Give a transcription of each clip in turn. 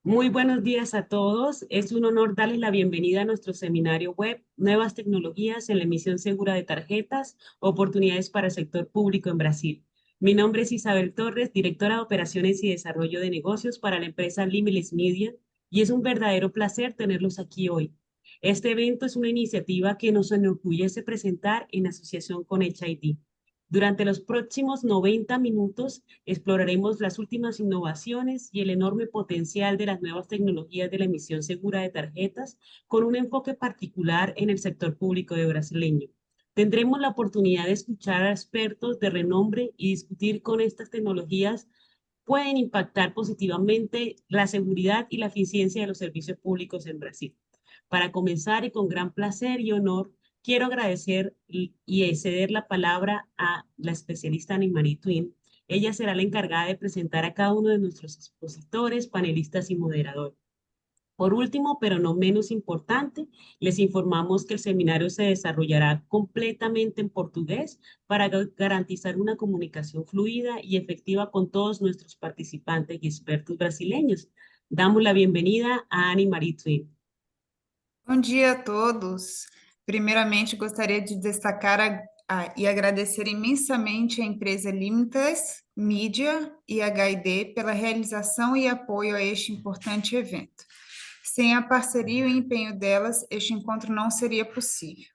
Muy buenos días a todos. Es un honor darles la bienvenida a nuestro seminario web Nuevas tecnologías en la emisión segura de tarjetas, oportunidades para el sector público en Brasil. Mi nombre es Isabel Torres, directora de Operaciones y Desarrollo de Negocios para la empresa Limitless Media, y es un verdadero placer tenerlos aquí hoy. Este evento es una iniciativa que nos enorgullece presentar en asociación con HID. Durante los próximos 90 minutos exploraremos las últimas innovaciones y el enorme potencial de las nuevas tecnologías de la emisión segura de tarjetas, con un enfoque particular en el sector público de brasileño. Tendremos la oportunidad de escuchar a expertos de renombre y discutir con estas tecnologías pueden impactar positivamente la seguridad y la eficiencia de los servicios públicos en Brasil. Para comenzar y con gran placer y honor, quiero agradecer y ceder la palabra a la especialista Anne-Marie Twin. Ella será la encargada de presentar a cada uno de nuestros expositores, panelistas y moderadores. Por último, pero no menos importante, les informamos que el seminario se desarrollará completamente en portugués para garantizar una comunicación fluida y efectiva con todos nuestros participantes y expertos brasileños. Damos la bienvenida a Anne-Marie Twin. Bom dia a todos. Primeiramente, gostaria de destacar e agradecer imensamente à empresa Limitless Media e HID pela realização e apoio a este importante evento. Sem a parceria e o empenho delas, este encontro não seria possível.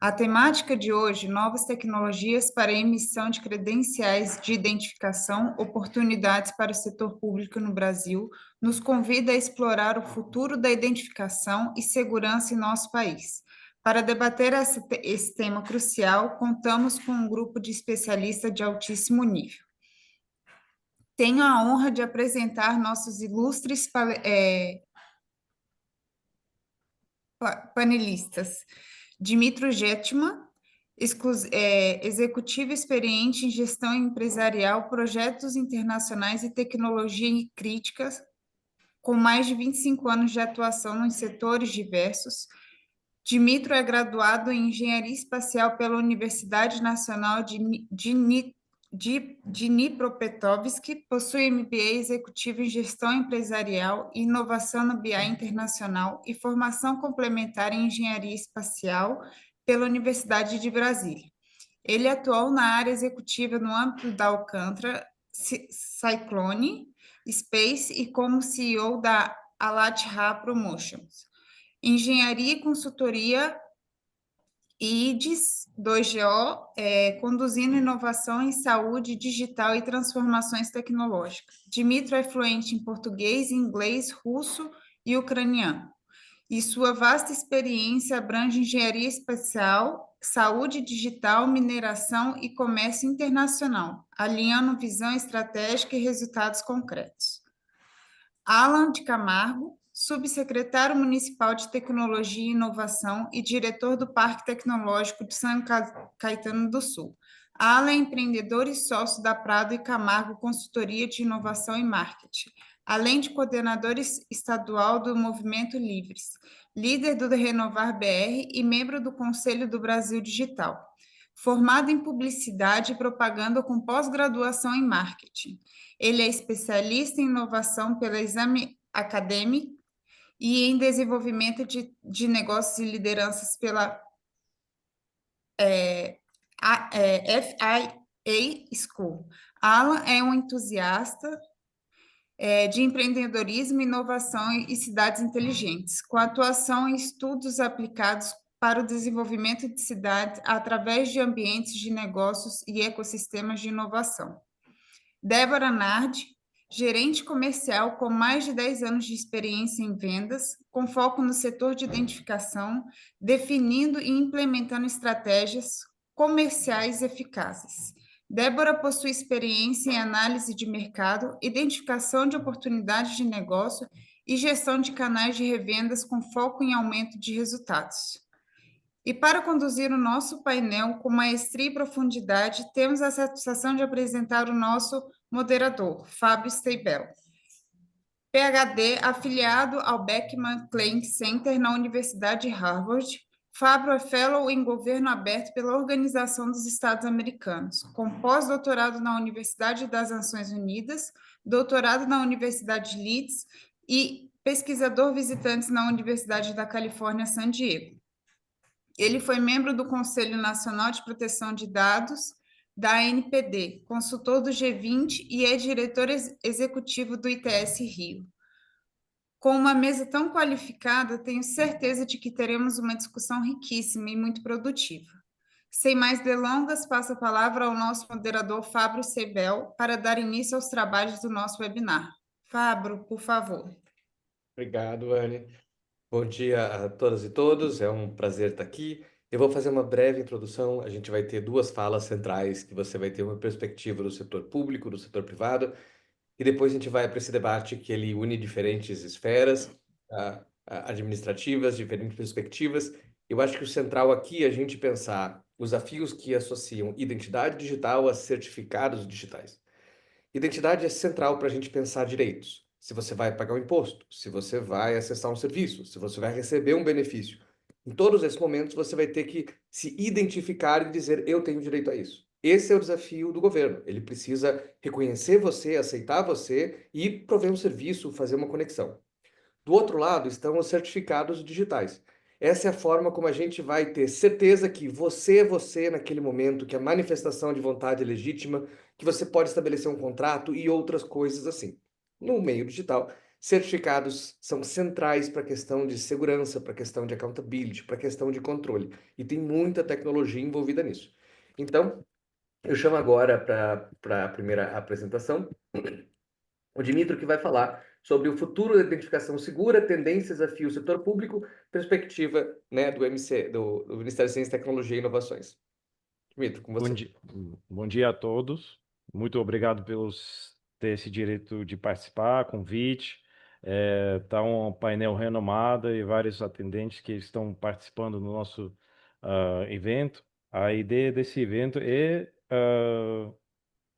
A temática de hoje, novas tecnologias para emissão de credenciais de identificação, oportunidades para o setor público no Brasil, nos convida a explorar o futuro da identificação e segurança em nosso país. Para debater esse tema crucial, contamos com um grupo de especialistas de altíssimo nível. Tenho a honra de apresentar nossos ilustres panelistas. Dimitro Jetman, executivo experiente em gestão empresarial, projetos internacionais e tecnologia críticas, com mais de 25 anos de atuação em setores diversos. Dimitro é graduado em Engenharia Espacial pela Universidade Nacional de Dnipropetrovsk, possui MBA executivo em Gestão Empresarial e Inovação no BI Internacional e formação complementar em Engenharia Espacial pela Universidade de Brasília. Ele atuou na área executiva no âmbito da Alcântara, Cyclone Space e como CEO da Alatra Promotions. Engenharia e consultoria IDES 2GO, conduzindo inovação em saúde digital e transformações tecnológicas. Dimitro é fluente em português, inglês, russo e ucraniano. E sua vasta experiência abrange engenharia espacial, saúde digital, mineração e comércio internacional, alinhando visão estratégica e resultados concretos. Alan de Camargo, subsecretário municipal de Tecnologia e Inovação e diretor do Parque Tecnológico de São Caetano do Sul. Alan é empreendedor e sócio da Prado e Camargo Consultoria de Inovação e Marketing, além de coordenador estadual do Movimento Livres, líder do Renovar BR e membro do Conselho do Brasil Digital. Formado em Publicidade e Propaganda com pós-graduação em Marketing. Ele é especialista em inovação pela Exame Academy e em desenvolvimento de negócios e lideranças pela FIA School. Alan é um entusiasta de empreendedorismo, inovação e cidades inteligentes, com atuação em estudos aplicados para o desenvolvimento de cidades através de ambientes de negócios e ecossistemas de inovação. Débora Nardi, gerente comercial com mais de 10 anos de experiência em vendas, com foco no setor de identificação, definindo e implementando estratégias comerciais eficazes. Débora possui experiência em análise de mercado, identificação de oportunidades de negócio e gestão de canais de revendas com foco em aumento de resultados. E para conduzir o nosso painel com maestria e profundidade, temos a satisfação de apresentar o nosso moderador, Fábio Steibel, PhD afiliado ao Beckman Klein Center na Universidade de Harvard. Fábio é Fellow em Governo Aberto pela Organização dos Estados Americanos, com pós-doutorado na Universidade das Nações Unidas, doutorado na Universidade de Leeds e pesquisador visitante na Universidade da Califórnia, San Diego. Ele foi membro do Conselho Nacional de Proteção de Dados da ANPD, consultor do G20 e é diretor executivo do ITS Rio. Com uma mesa tão qualificada, tenho certeza de que teremos uma discussão riquíssima e muito produtiva. Sem mais delongas, passo a palavra ao nosso moderador Fábio Sebel para dar início aos trabalhos do nosso webinar. Fábio, por favor. Obrigado, Anne. Bom dia a todas e todos, é um prazer estar aqui. Eu vou fazer uma breve introdução. A gente vai ter duas falas centrais, que você vai ter uma perspectiva do setor público, do setor privado, e depois a gente vai para esse debate que ele une diferentes esferas administrativas, diferentes perspectivas. Eu acho que o central aqui é a gente pensar os desafios que associam identidade digital a certificados digitais. Identidade é central para a gente pensar direitos. Se você vai pagar um imposto, se você vai acessar um serviço, se você vai receber um benefício. Em todos esses momentos, você vai ter que se identificar e dizer: eu tenho direito a isso. Esse é o desafio do governo. Ele precisa reconhecer você, aceitar você e prover um serviço, fazer uma conexão. Do outro lado estão os certificados digitais. Essa é a forma como a gente vai ter certeza que você é você naquele momento, que a manifestação de vontade é legítima, que você pode estabelecer um contrato e outras coisas assim. No meio digital, certificados são centrais para a questão de segurança, para a questão de accountability, para a questão de controle. E tem muita tecnologia envolvida nisso. Então, eu chamo agora para a primeira apresentação o Dmitro, que vai falar sobre o futuro da identificação segura, tendências, desafios, setor público, perspectiva, né, do Ministério de Ciência, Tecnologia e Inovações. Dmitro, com você. Bom dia a todos. Muito obrigado pelos ter esse direito de participar, convite. Tá um painel renomado e vários atendentes que estão participando do nosso evento. A ideia desse evento é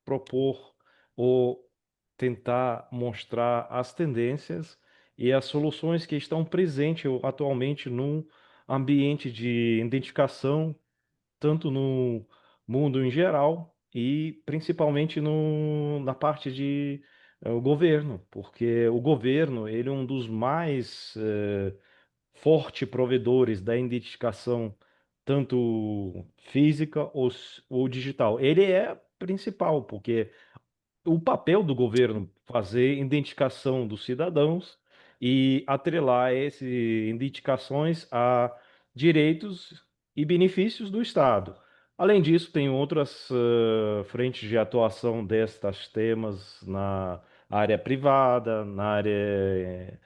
propor ou tentar mostrar as tendências e as soluções que estão presentes atualmente no ambiente de identificação, tanto no mundo em geral e principalmente na parte de o governo, porque o governo ele é um dos mais fortes provedores da identificação, tanto física ou digital. Ele é principal, porque o papel do governo fazer identificação dos cidadãos e atrelar essas identificações a direitos e benefícios do Estado. Além disso, tem outras frentes de atuação destes temas na área privada, na área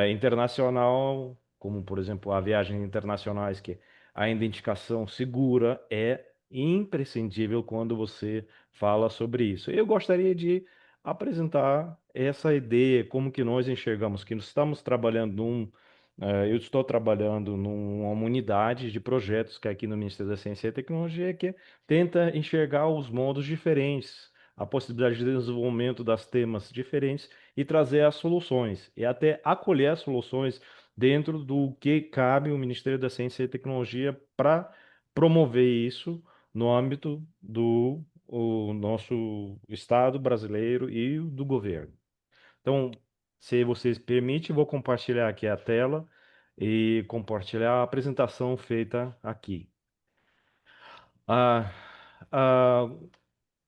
internacional, como, por exemplo, a viagens internacionais, que a identificação segura é imprescindível quando você fala sobre isso. Eu gostaria de apresentar essa ideia, como que nós enxergamos, que nós estamos trabalhando eu estou trabalhando numa unidade de projetos que é aqui no Ministério da Ciência e Tecnologia, que tenta enxergar os modos diferentes, a possibilidade de desenvolvimento das temas diferentes e trazer as soluções, e até acolher as soluções dentro do que cabe o Ministério da Ciência e Tecnologia para promover isso no âmbito do nosso Estado brasileiro e do governo. Então, se vocês permitem, vou compartilhar aqui a tela e compartilhar a apresentação feita aqui. Ah, ah,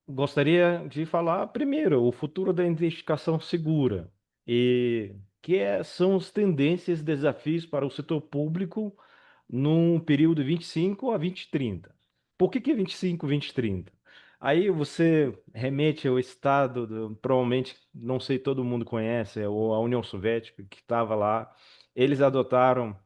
Gostaria de falar primeiro o futuro da identificação segura e são as tendências e desafios para o setor público num período de 25 a 2030. Por que 25, 2030? Aí você remete ao estado, provavelmente, não sei, todo mundo conhece, ou a União Soviética, que estava lá. Eles adotaram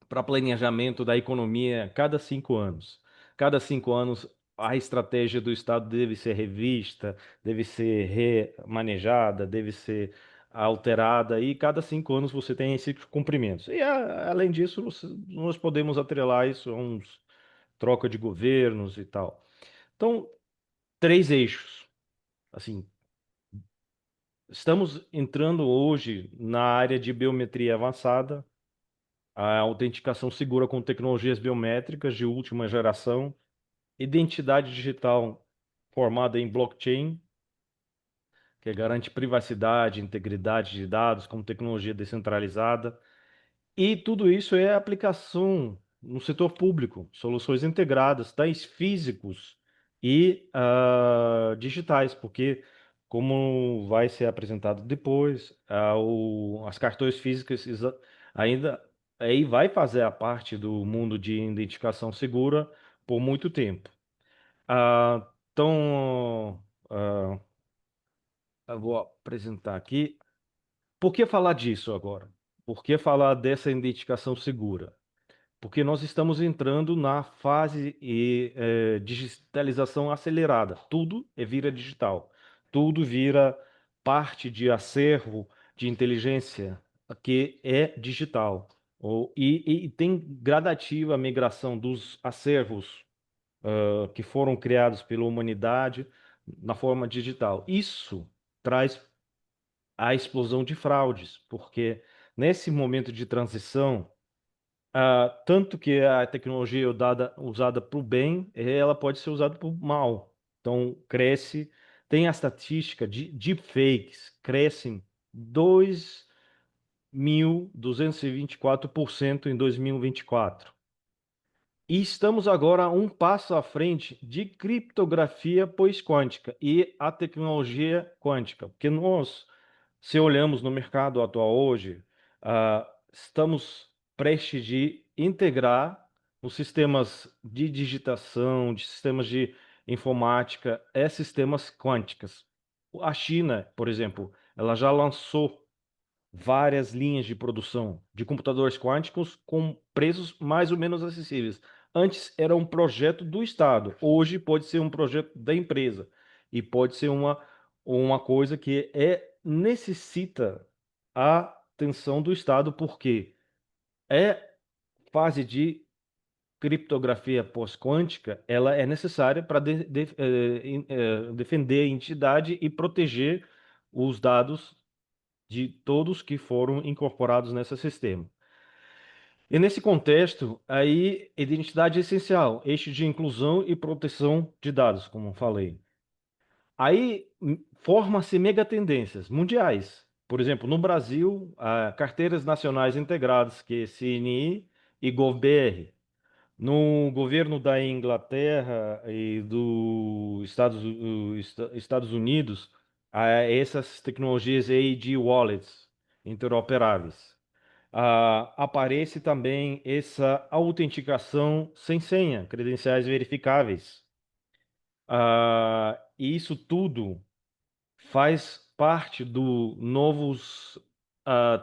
para planejamento da economia cada 5 anos. Cada 5 anos, a estratégia do Estado deve ser revista, deve ser remanejada, deve ser alterada, e cada 5 anos você tem esses cumprimentos. E, além disso, nós podemos atrelar isso a uns troca de governos e tal. Então, 3 eixos. Assim, estamos entrando hoje na área de biometria avançada, a autenticação segura com tecnologias biométricas de última geração, identidade digital formada em blockchain, que garante privacidade, integridade de dados com tecnologia descentralizada. E tudo isso é aplicação no setor público, soluções integradas, tais físicos e digitais, porque, como vai ser apresentado depois, as cartões físicas ainda aí vai fazer a parte do mundo de identificação segura por muito tempo. Então, eu vou apresentar aqui. Por que falar disso agora? Por que falar dessa identificação segura? Porque nós estamos entrando na fase de digitalização acelerada. Tudo vira digital. Tudo vira parte de acervo de inteligência que é digital. E tem gradativa migração dos acervos que foram criados pela humanidade na forma digital. Isso traz a explosão de fraudes, porque nesse momento de transição, tanto que a tecnologia usada para o bem, ela pode ser usada para o mal. Então, cresce, tem a estatística de deepfakes, crescem 2.224% em 2024. E estamos agora um passo à frente de criptografia pós-quântica e a tecnologia quântica, porque nós, se olhamos no mercado atual hoje, estamos prestes de integrar os sistemas de digitação, de sistemas de informática, sistemas quânticos. A China, por exemplo, ela já lançou várias linhas de produção de computadores quânticos com preços mais ou menos acessíveis. Antes era um projeto do Estado, hoje pode ser um projeto da empresa e pode ser uma coisa que necessita a atenção do Estado, porque é fase de criptografia pós-quântica, ela é necessária para defender a entidade e proteger os dados de todos que foram incorporados nesse sistema. E nesse contexto, aí, identidade é essencial, eixo de inclusão e proteção de dados, como falei. Aí forma-se megatendências mundiais. Por exemplo, no Brasil, carteiras nacionais integradas, que é CNI e GovBR. No governo da Inglaterra e dos Estados Unidos, essas tecnologias AD Wallets interoperáveis. Aparece também essa autenticação sem senha, credenciais verificáveis. E isso tudo faz parte do novos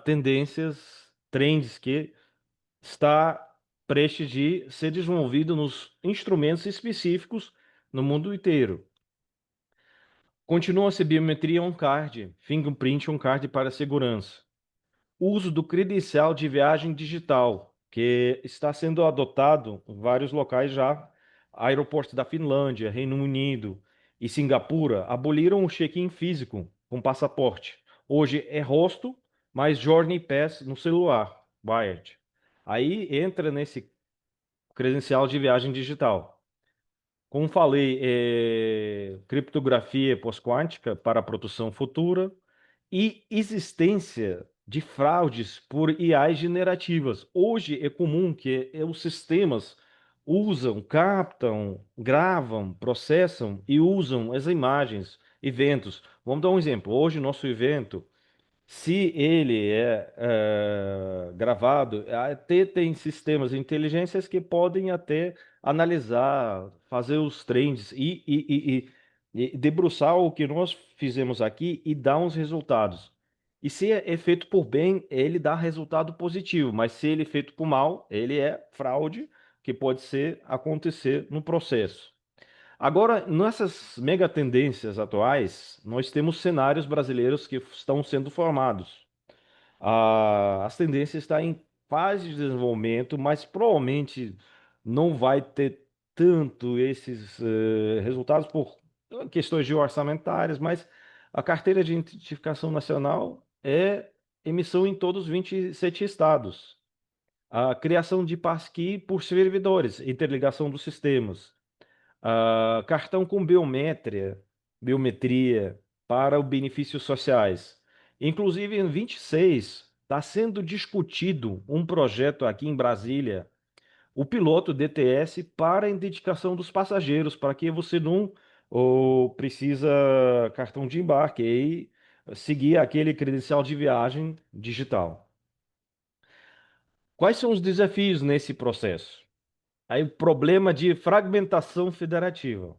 tendências, trends que está prestes de ser desenvolvido nos instrumentos específicos no mundo inteiro. Continua-se biometria on-card, fingerprint on-card para segurança. Uso do credencial de viagem digital, que está sendo adotado em vários locais já. Aeroportos da Finlândia, Reino Unido e Singapura aboliram o check-in físico com passaporte. Hoje é rosto, mas Journey Pass no celular, wired. Aí entra nesse credencial de viagem digital. Como falei, criptografia pós-quântica para proteção futura e existência de fraudes por IAs generativas. Hoje é comum que os sistemas usam, captam, gravam, processam e usam as imagens, eventos. Vamos dar um exemplo. Hoje, nosso evento, se ele é gravado, até tem sistemas de inteligências que podem até analisar, fazer os trends e debruçar o que nós fizemos aqui e dar uns resultados. E se é feito por bem, ele dá resultado positivo, mas se ele é feito por mal, ele é fraude que pode acontecer no processo. Agora, nessas mega tendências atuais, nós temos cenários brasileiros que estão sendo formados. As tendências estão em fase de desenvolvimento, mas provavelmente não vai ter tanto esses resultados por questões de orçamentárias, mas a carteira de identificação nacional é emissão em todos os 27 estados. A criação de passkey por servidores, interligação dos sistemas. Cartão com biometria, para os benefícios sociais. Inclusive, em 26, está sendo discutido um projeto aqui em Brasília, o piloto DTS para a identificação dos passageiros, para que você não precisa cartão de embarque e seguir aquele credencial de viagem digital. Quais são os desafios nesse processo? Aí o problema de fragmentação federativa.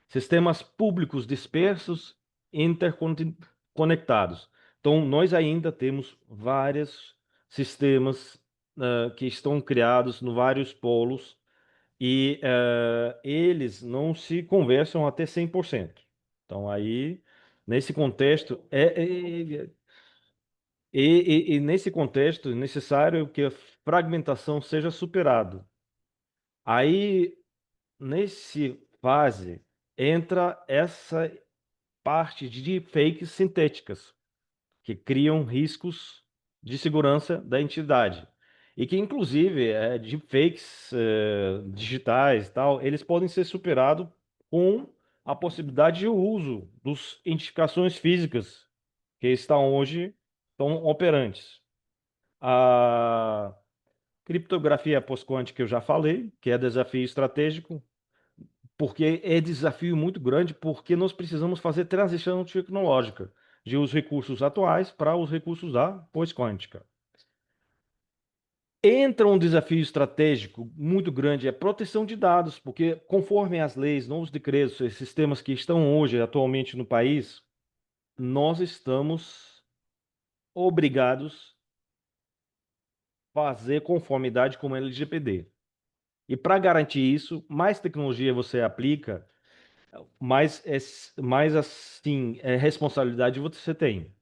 Sistemas públicos dispersos e interconectados. Então, nós ainda temos vários sistemas que estão criados em vários polos e eles não se conversam até 100%. Então, aí, nesse contexto, nesse contexto, é necessário que a fragmentação seja superada. Aí, nesse fase, entra essa parte de fakes sintéticas, que criam riscos de segurança da entidade. E que, inclusive, deepfakes digitais e tal, eles podem ser superados com a possibilidade de uso das identificações físicas que estão operantes. A criptografia pós-quântica que eu já falei, que é desafio estratégico, porque é desafio muito grande, porque nós precisamos fazer transição tecnológica de os recursos atuais para os recursos da pós-quântica. Entra um desafio estratégico muito grande, é proteção de dados, porque conforme as leis, novos decretos, esses sistemas que estão hoje atualmente no país, nós estamos obrigados a fazer conformidade com o LGPD. E para garantir isso, mais tecnologia você aplica, mais assim, responsabilidade você tem.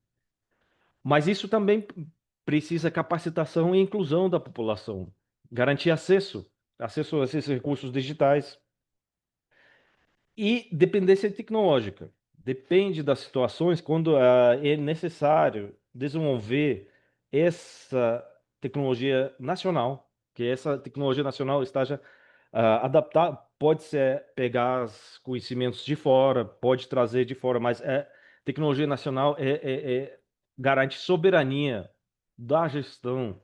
Mas isso também precisa capacitação e inclusão da população, garantir acesso a esses recursos digitais e dependência tecnológica. Depende das situações quando é necessário desenvolver essa tecnologia nacional, que essa tecnologia nacional esteja adaptada, pode ser pegar os conhecimentos de fora, pode trazer de fora, mas tecnologia nacional garante soberania da gestão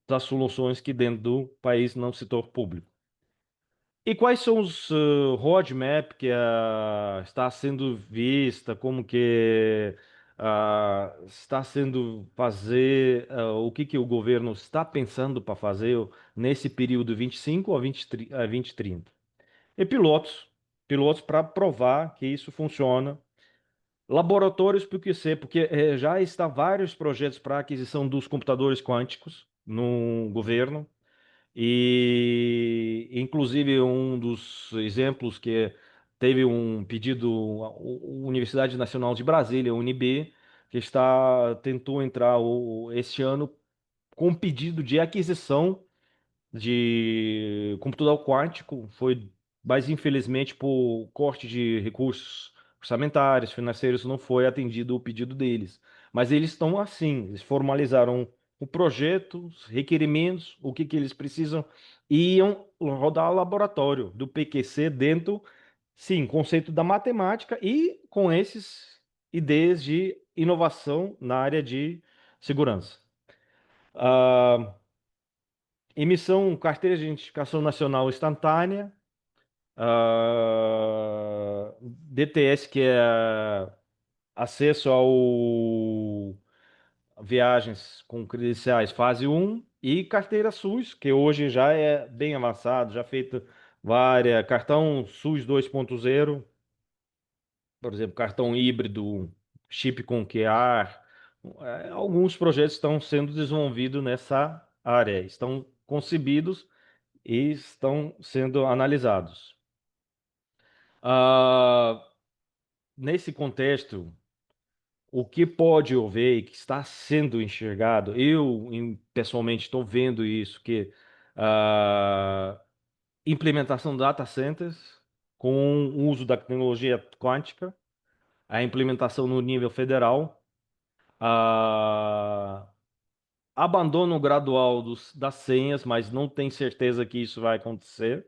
das soluções que dentro do país no setor público. E quais são os roadmap que está sendo vista, como que está sendo fazer, o que o governo está pensando para fazer nesse período 25 a 2030? E pilotos para provar que isso funciona. Laboratórios PQC, porque já está vários projetos para aquisição dos computadores quânticos no governo. E, inclusive, um dos exemplos que teve um pedido, a Universidade Nacional de Brasília, UNB, que tentou entrar este ano com um pedido de aquisição de computador quântico, mas infelizmente por corte de recursos orçamentários, financeiros, não foi atendido o pedido deles. Mas eles estão assim, eles formalizaram o projeto, os requerimentos, o que eles precisam, e iam rodar laboratório do PQC dentro, sim, conceito da matemática e com esses ideias de inovação na área de segurança. Emissão carteira de identificação nacional instantânea, DTS, que é acesso ao viagens com credenciais fase 1, e carteira SUS, que hoje já é bem avançado, já feito várias, cartão SUS 2.0, por exemplo, cartão híbrido, chip com QR. Alguns projetos estão sendo desenvolvidos nessa área, estão concebidos e estão sendo analisados. Nesse contexto, o que pode haver e que está sendo enxergado, pessoalmente estou vendo isso, que implementação de data centers com o uso da tecnologia quântica, a implementação no nível federal, abandono gradual das senhas, mas não tenho certeza que isso vai acontecer.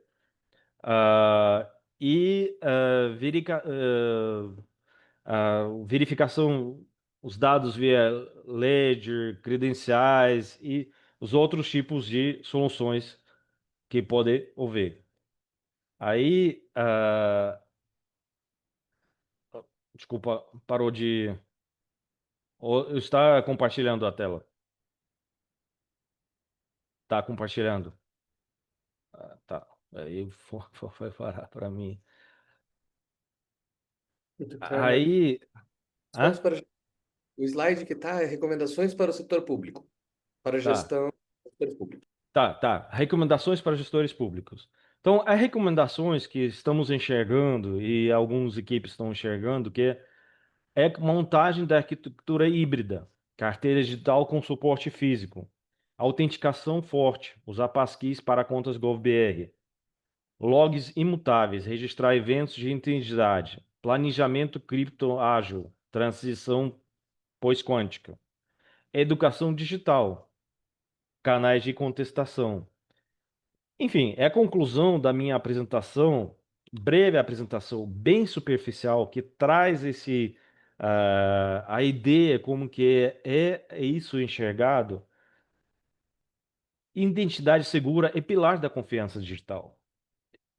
E verificação, os dados via ledger, credenciais e os outros tipos de soluções que pode haver. Aí, desculpa, parou de... Está compartilhando a tela? Está compartilhando? Tá. Aí foi parar para mim. Aí... Vamos Hã? para o slide que está é recomendações para o setor público, para a Tá. gestão do setor público. Tá. Recomendações para gestores públicos. Então, as recomendações que estamos enxergando e algumas equipes estão enxergando que é montagem da arquitetura híbrida, carteira digital com suporte físico, autenticação forte, usar passkeys para contas GovBR, logs imutáveis, registrar eventos de identidade, planejamento cripto ágil, transição pós-quântica, educação digital, canais de contestação. Enfim, é a conclusão da minha apresentação, breve apresentação, bem superficial, que traz a ideia como que é isso enxergado. Identidade segura é pilar da confiança digital.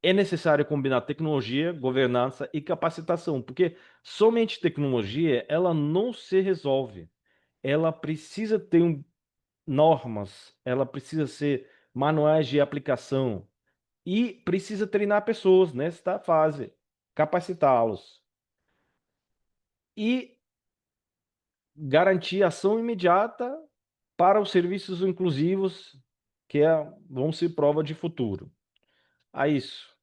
É necessário combinar tecnologia, governança e capacitação, porque somente tecnologia, ela não se resolve. Ela precisa ter normas, ela precisa ser manuais de aplicação, e precisa treinar pessoas nesta fase, capacitá-los e garantir ação imediata para os serviços inclusivos que vão ser prova de futuro. É isso.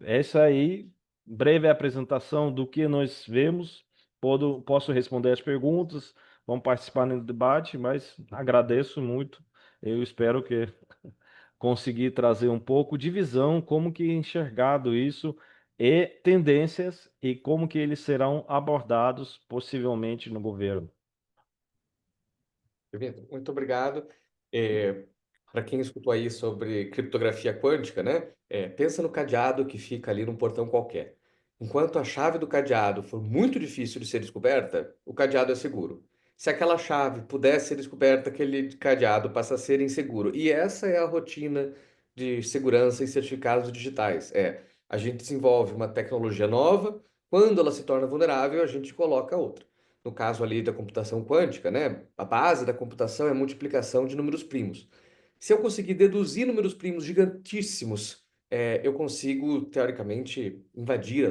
Essa aí, breve apresentação do que nós vemos. Posso responder as perguntas, vamos participar no debate, mas agradeço muito. Eu espero que conseguir trazer um pouco de visão, como que é enxergado isso e tendências e como que eles serão abordados possivelmente no governo. Muito obrigado. Para quem escutou aí sobre criptografia quântica, né? Pensa no cadeado que fica ali num portão qualquer. Enquanto a chave do cadeado for muito difícil de ser descoberta, o cadeado é seguro. Se aquela chave puder ser descoberta, aquele cadeado passa a ser inseguro. E essa é a rotina de segurança e certificados digitais. A gente desenvolve uma tecnologia nova, quando ela se torna vulnerável, a gente coloca outra. No caso ali da computação quântica, né? A base da computação é a multiplicação de números primos. Se eu conseguir deduzir números primos gigantíssimos, eu consigo, teoricamente, invadir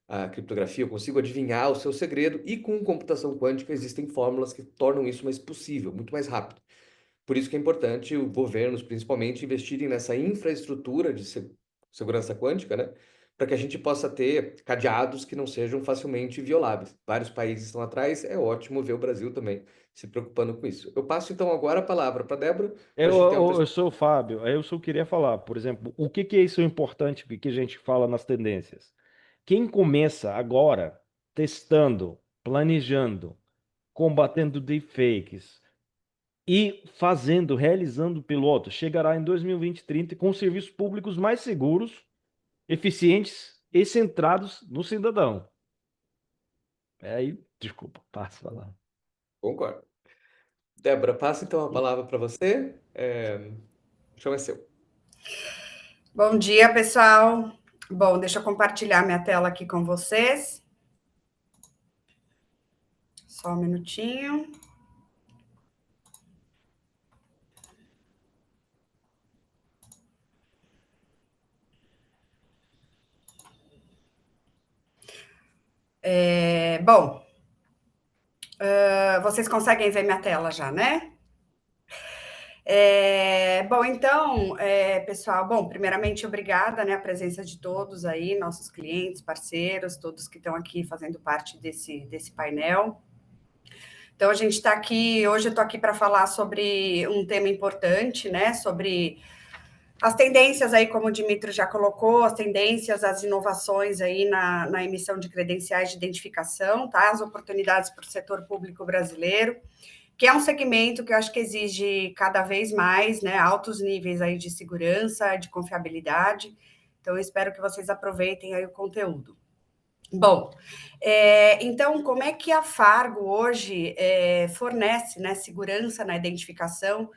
a criptografia, eu consigo adivinhar o seu segredo, e com computação quântica existem fórmulas que tornam isso mais possível, muito mais rápido. Por isso que é importante os governos, principalmente, investirem nessa infraestrutura de segurança quântica, né? Para que a gente possa ter cadeados que não sejam facilmente violáveis. Vários países estão atrás, é ótimo ver o Brasil também se preocupando com isso. Eu passo então agora a palavra para a Débora, para a gente ter uma Eu sou o Fábio, queria falar, por exemplo, o que é isso importante que a gente fala nas tendências? Quem começa agora testando, planejando, combatendo deepfakes e realizando pilotos, chegará em 2020, 30 com serviços públicos mais seguros, eficientes e centrados no cidadão. Aí, desculpa, passo a falar. Concordo. Débora, passo então a palavra para você. O chão é seu. Bom dia, pessoal. Bom, deixa eu compartilhar minha tela aqui com vocês. Só um minutinho. Bom, vocês conseguem ver minha tela já, né? Bom, então, pessoal, primeiramente, obrigada, né, a presença de todos aí, nossos clientes, parceiros, todos que estão aqui fazendo parte desse painel. Então, a gente está aqui, hoje eu estou aqui para falar sobre um tema importante, né, sobre as tendências aí, como o Dmytro já colocou, as tendências, as inovações aí na emissão de credenciais de identificação, tá? As oportunidades para o setor público brasileiro, que é um segmento que eu acho que exige cada vez mais, né, altos níveis aí de segurança, de confiabilidade. Então, eu espero que vocês aproveitem aí o conteúdo. Bom, então, como é que a Fargo hoje fornece, né, segurança na identificação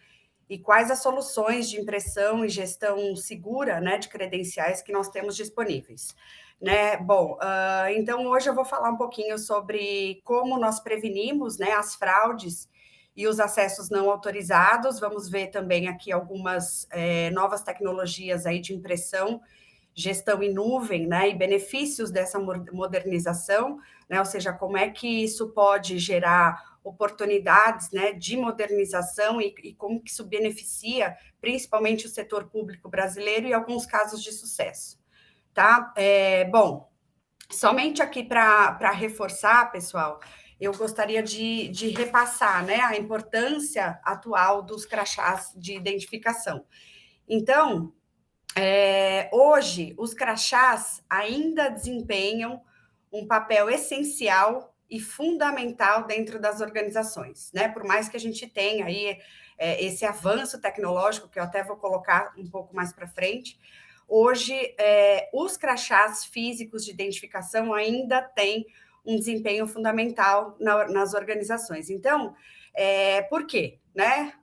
e quais as soluções de impressão e gestão segura, né, de credenciais que nós temos disponíveis? Né? Bom, então hoje eu vou falar um pouquinho sobre como nós prevenimos, né, as fraudes e os acessos não autorizados. Vamos ver também aqui algumas novas tecnologias aí de impressão, gestão em nuvem, né, e benefícios dessa modernização, né, ou seja, como é que isso pode gerar oportunidades, né, de modernização e como que isso beneficia principalmente o setor público brasileiro e alguns casos de sucesso, tá? Bom, somente aqui para reforçar, pessoal, eu gostaria de repassar, né, a importância atual dos crachás de identificação. Então, hoje, os crachás ainda desempenham um papel essencial e fundamental dentro das organizações, né? Por mais que a gente tenha aí esse avanço tecnológico, que eu até vou colocar um pouco mais para frente, hoje os crachás físicos de identificação ainda têm um desempenho fundamental nas organizações. Então, por quê? Né?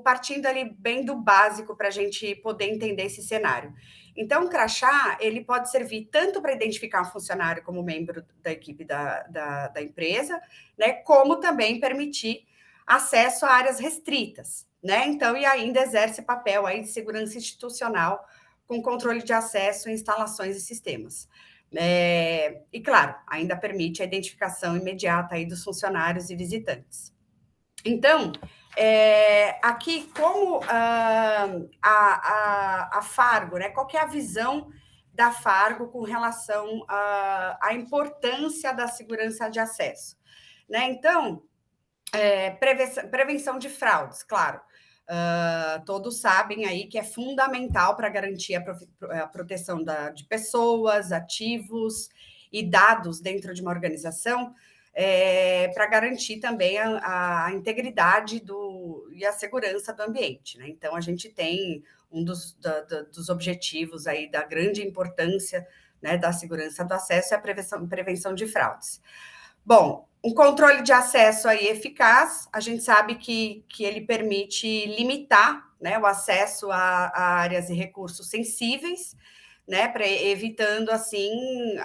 Partindo ali bem do básico para a gente poder entender esse cenário. Então, o crachá, ele pode servir tanto para identificar um funcionário como membro da equipe da empresa, né, como também permitir acesso a áreas restritas, né? Então, e ainda exerce papel aí de segurança institucional com controle de acesso, instalações e sistemas. E, claro, ainda permite a identificação imediata aí dos funcionários e visitantes. Então, aqui, como a Fargo, né? Qual que é a visão da Fargo com relação à importância da segurança de acesso? Né? Então, prevenção de fraudes, claro. Todos sabem aí que é fundamental para garantir a proteção de pessoas, ativos e dados dentro de uma organização, para garantir também a integridade e a segurança do ambiente, né? Então, a gente tem um dos objetivos aí da grande importância, né, da segurança do acesso é a prevenção de fraudes. Bom, um controle de acesso aí eficaz, a gente sabe que ele permite limitar, né, o acesso a áreas e recursos sensíveis, né, evitando, assim,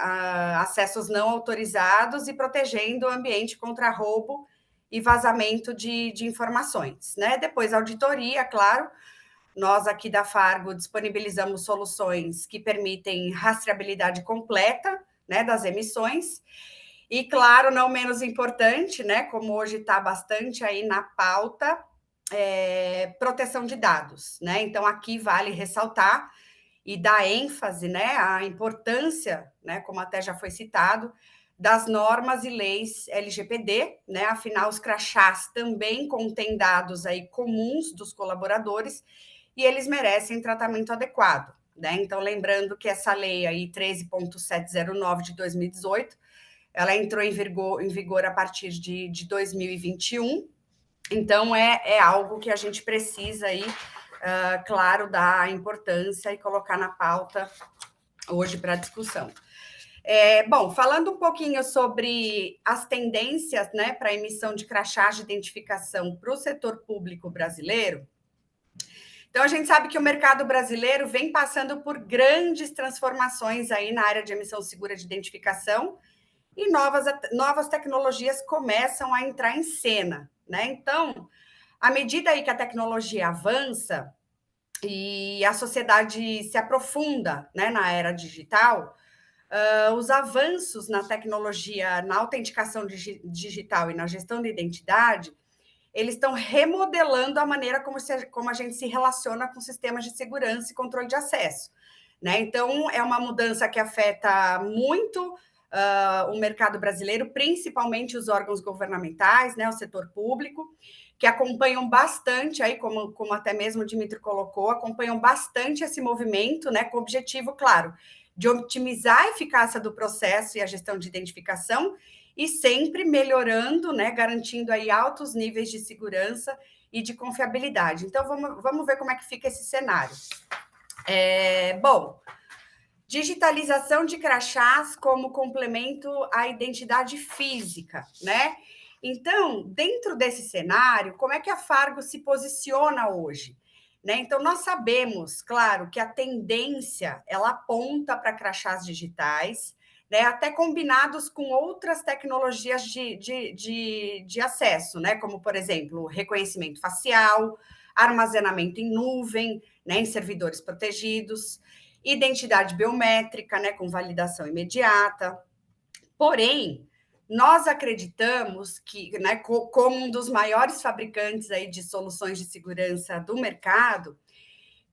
acessos não autorizados e protegendo o ambiente contra roubo e vazamento de informações, né? Depois, auditoria, claro, nós aqui da Fargo disponibilizamos soluções que permitem rastreabilidade completa, né, das emissões. E, claro, não menos importante, né, como hoje está bastante aí na pauta, proteção de dados, né? Então, aqui vale ressaltar e dar ênfase, né, à importância, né, como até já foi citado, das normas e leis LGPD, né? Afinal, os crachás também contêm dados aí comuns dos colaboradores e eles merecem tratamento adequado, né? Então, lembrando que essa lei aí 13.709 de 2018, ela entrou em vigor a partir de 2021, então é algo que a gente precisa aí, claro, dar importância e colocar na pauta hoje para discussão. Bom, falando um pouquinho sobre as tendências, né, para a emissão de crachás de identificação para o setor público brasileiro, então a gente sabe que o mercado brasileiro vem passando por grandes transformações aí na área de emissão segura de identificação, e novas tecnologias começam a entrar em cena, né? Então, à medida aí que a tecnologia avança e a sociedade se aprofunda, né, na era digital, os avanços na tecnologia, na autenticação digital e na gestão da identidade, eles estão remodelando a maneira como a gente se relaciona com sistemas de segurança e controle de acesso, né? Então, é uma mudança que afeta muito o mercado brasileiro, principalmente os órgãos governamentais, né, o setor público, que acompanham bastante, aí, como até mesmo o Dmitry colocou, acompanham bastante esse movimento, né, com o objetivo, claro, de otimizar a eficácia do processo e a gestão de identificação, e sempre melhorando, né, garantindo aí altos níveis de segurança e de confiabilidade. Então, vamos ver como é que fica esse cenário. Bom, Digitalização de crachás como complemento à identidade física, né? Então, dentro desse cenário, como é que a Fargo se posiciona hoje? Né? Então, nós sabemos, claro, que a tendência, ela aponta para crachás digitais, né? Até combinados com outras tecnologias de acesso, né? Como, por exemplo, reconhecimento facial, armazenamento em nuvem, né? Em servidores protegidos, identidade biométrica, né, com validação imediata. Porém, nós acreditamos que, né, como um dos maiores fabricantes aí de soluções de segurança do mercado,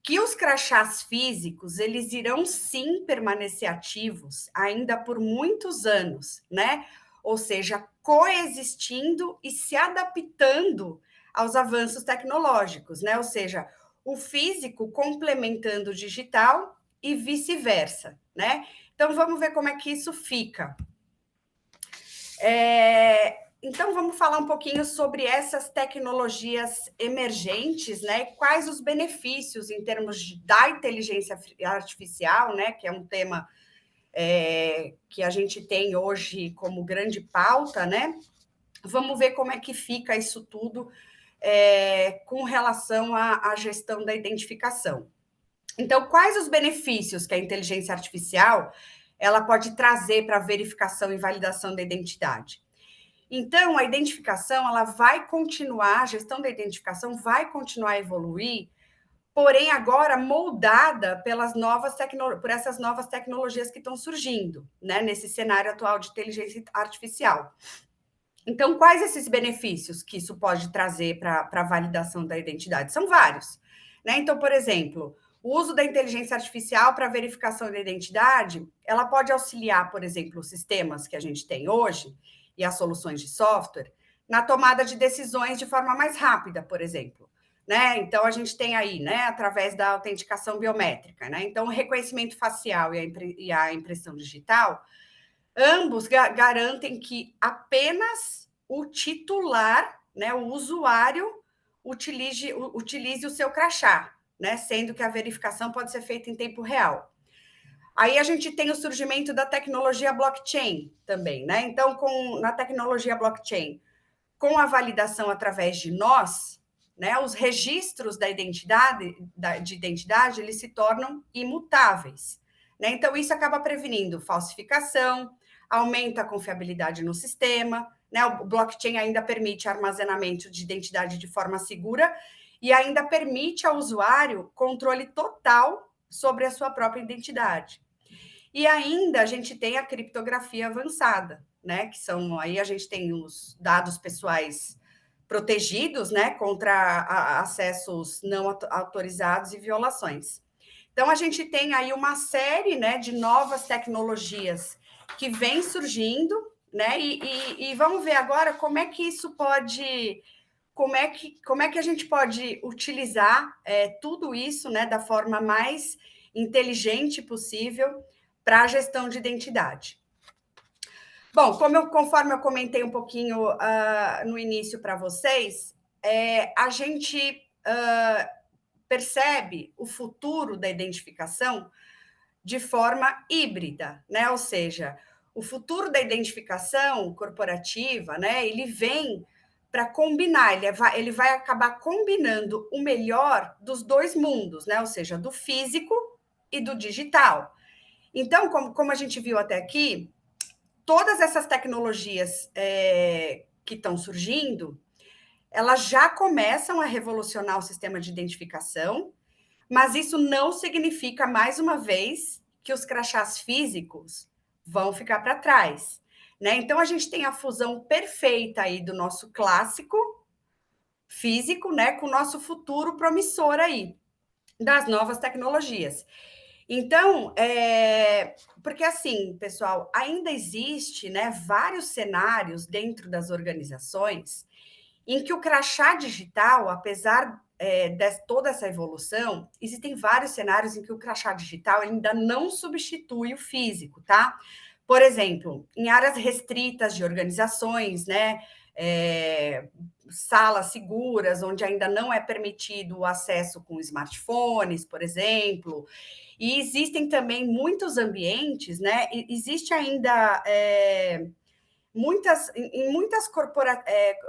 que os crachás físicos, eles irão sim permanecer ativos ainda por muitos anos, né? Ou seja, coexistindo e se adaptando aos avanços tecnológicos, né? Ou seja, o físico complementando o digital e vice-versa, né? Então, vamos ver como é que isso fica. Então, vamos falar um pouquinho sobre essas tecnologias emergentes, né? Quais os benefícios em termos da inteligência artificial, né? Que é um tema que a gente tem hoje como grande pauta, né? Vamos ver como é que fica isso tudo com relação à gestão da identificação. Então, quais os benefícios que a inteligência artificial ela pode trazer para a verificação e validação da identidade? Então, a identificação ela vai continuar, a gestão da identificação vai continuar a evoluir, porém agora moldada por essas novas tecnologias que estão surgindo, né, nesse cenário atual de inteligência artificial. Então, quais esses benefícios que isso pode trazer para a validação da identidade? São vários, né? Então, por exemplo, o uso da inteligência artificial para verificação da identidade, ela pode auxiliar, por exemplo, os sistemas que a gente tem hoje e as soluções de software na tomada de decisões de forma mais rápida, por exemplo. Né? Então, a gente tem aí, né, através da autenticação biométrica, né? Então, o reconhecimento facial e a impressão digital, ambos garantem que apenas o titular, né, o usuário, utilize o seu crachá, né, sendo que a verificação pode ser feita em tempo real. Aí a gente tem o surgimento da tecnologia blockchain também, né? Então, na tecnologia blockchain, com a validação através de nós, né, os registros de identidade, eles se tornam imutáveis. Né? Então, isso acaba prevenindo falsificação, aumenta a confiabilidade no sistema, né? O blockchain ainda permite armazenamento de identidade de forma segura e ainda permite ao usuário controle total sobre a sua própria identidade. E ainda a gente tem a criptografia avançada, né? Que são aí a gente tem os dados pessoais protegidos, né? Contra acessos não autorizados e violações. Então a gente tem aí uma série, né, de novas tecnologias que vem surgindo, né? E vamos ver agora como é que isso pode, como é que a gente pode utilizar tudo isso, né, da forma mais inteligente possível para a gestão de identidade. Bom, conforme eu comentei um pouquinho no início para vocês, a gente percebe o futuro da identificação de forma híbrida, né? Ou seja, o futuro da identificação corporativa, né? Ele vem para combinar, ele vai acabar combinando o melhor dos dois mundos, né? Ou seja, do físico e do digital. Então, como a gente viu até aqui, todas essas tecnologias que estão surgindo, elas já começam a revolucionar o sistema de identificação, mas isso não significa, mais uma vez, que os crachás físicos vão ficar para trás. Né? Então, a gente tem a fusão perfeita aí do nosso clássico físico, né, com o nosso futuro promissor aí, das novas tecnologias. Então, porque assim, pessoal, ainda existe, né, vários cenários dentro das organizações em que o crachá digital, apesar de toda essa evolução, existem vários cenários em que o crachá digital ainda não substitui o físico, tá? Por exemplo, em áreas restritas de organizações, né, salas seguras, onde ainda não é permitido o acesso com smartphones, por exemplo. E existem também muitos ambientes, né? Existe ainda em muitas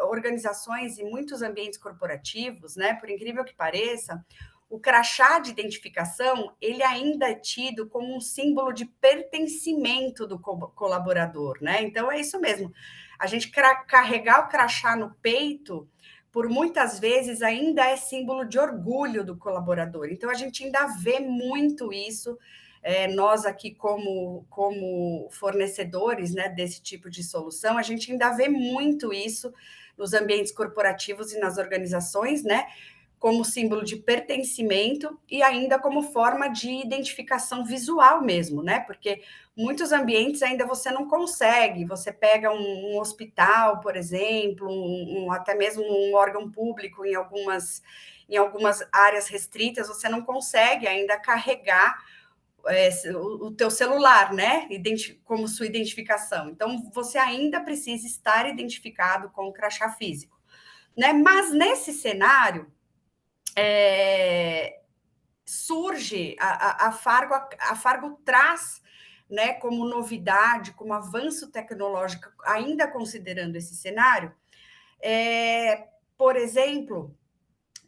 organizações e muitos ambientes corporativos, né? Por incrível que pareça, o crachá de identificação, ele ainda é tido como um símbolo de pertencimento do colaborador, né? Então, é isso mesmo. A gente carregar o crachá no peito, por muitas vezes, ainda é símbolo de orgulho do colaborador. Então, a gente ainda vê muito isso, nós aqui como fornecedores, né, desse tipo de solução, a gente ainda vê muito isso nos ambientes corporativos e nas organizações, né? Como símbolo de pertencimento e ainda como forma de identificação visual mesmo, né? Porque muitos ambientes ainda você não consegue. Você pega um hospital, por exemplo, até mesmo um órgão público em algumas áreas restritas, você não consegue ainda carregar o teu celular, né? Como sua identificação. Então, você ainda precisa estar identificado com o crachá físico, né? Mas nesse cenário, surge a Fargo traz, né, como novidade, como avanço tecnológico, ainda considerando esse cenário, por exemplo,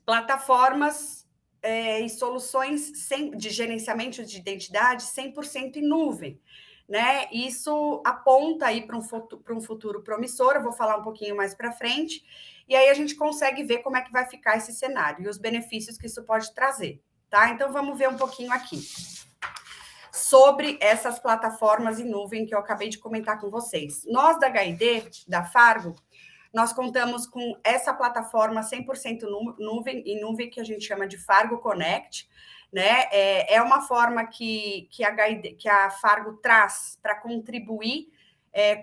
plataformas e soluções de gerenciamento de identidade 100% em nuvem, né? Isso aponta aí para um futuro promissor. Eu vou falar um pouquinho mais para frente, e aí a gente consegue ver como é que vai ficar esse cenário e os benefícios que isso pode trazer, tá? Então vamos ver um pouquinho aqui sobre essas plataformas em nuvem que eu acabei de comentar com vocês. Nós da HID, da Fargo, nós contamos com essa plataforma 100% em nuvem, que a gente chama de Fargo Connect, né? É uma forma que a Fargo traz para contribuir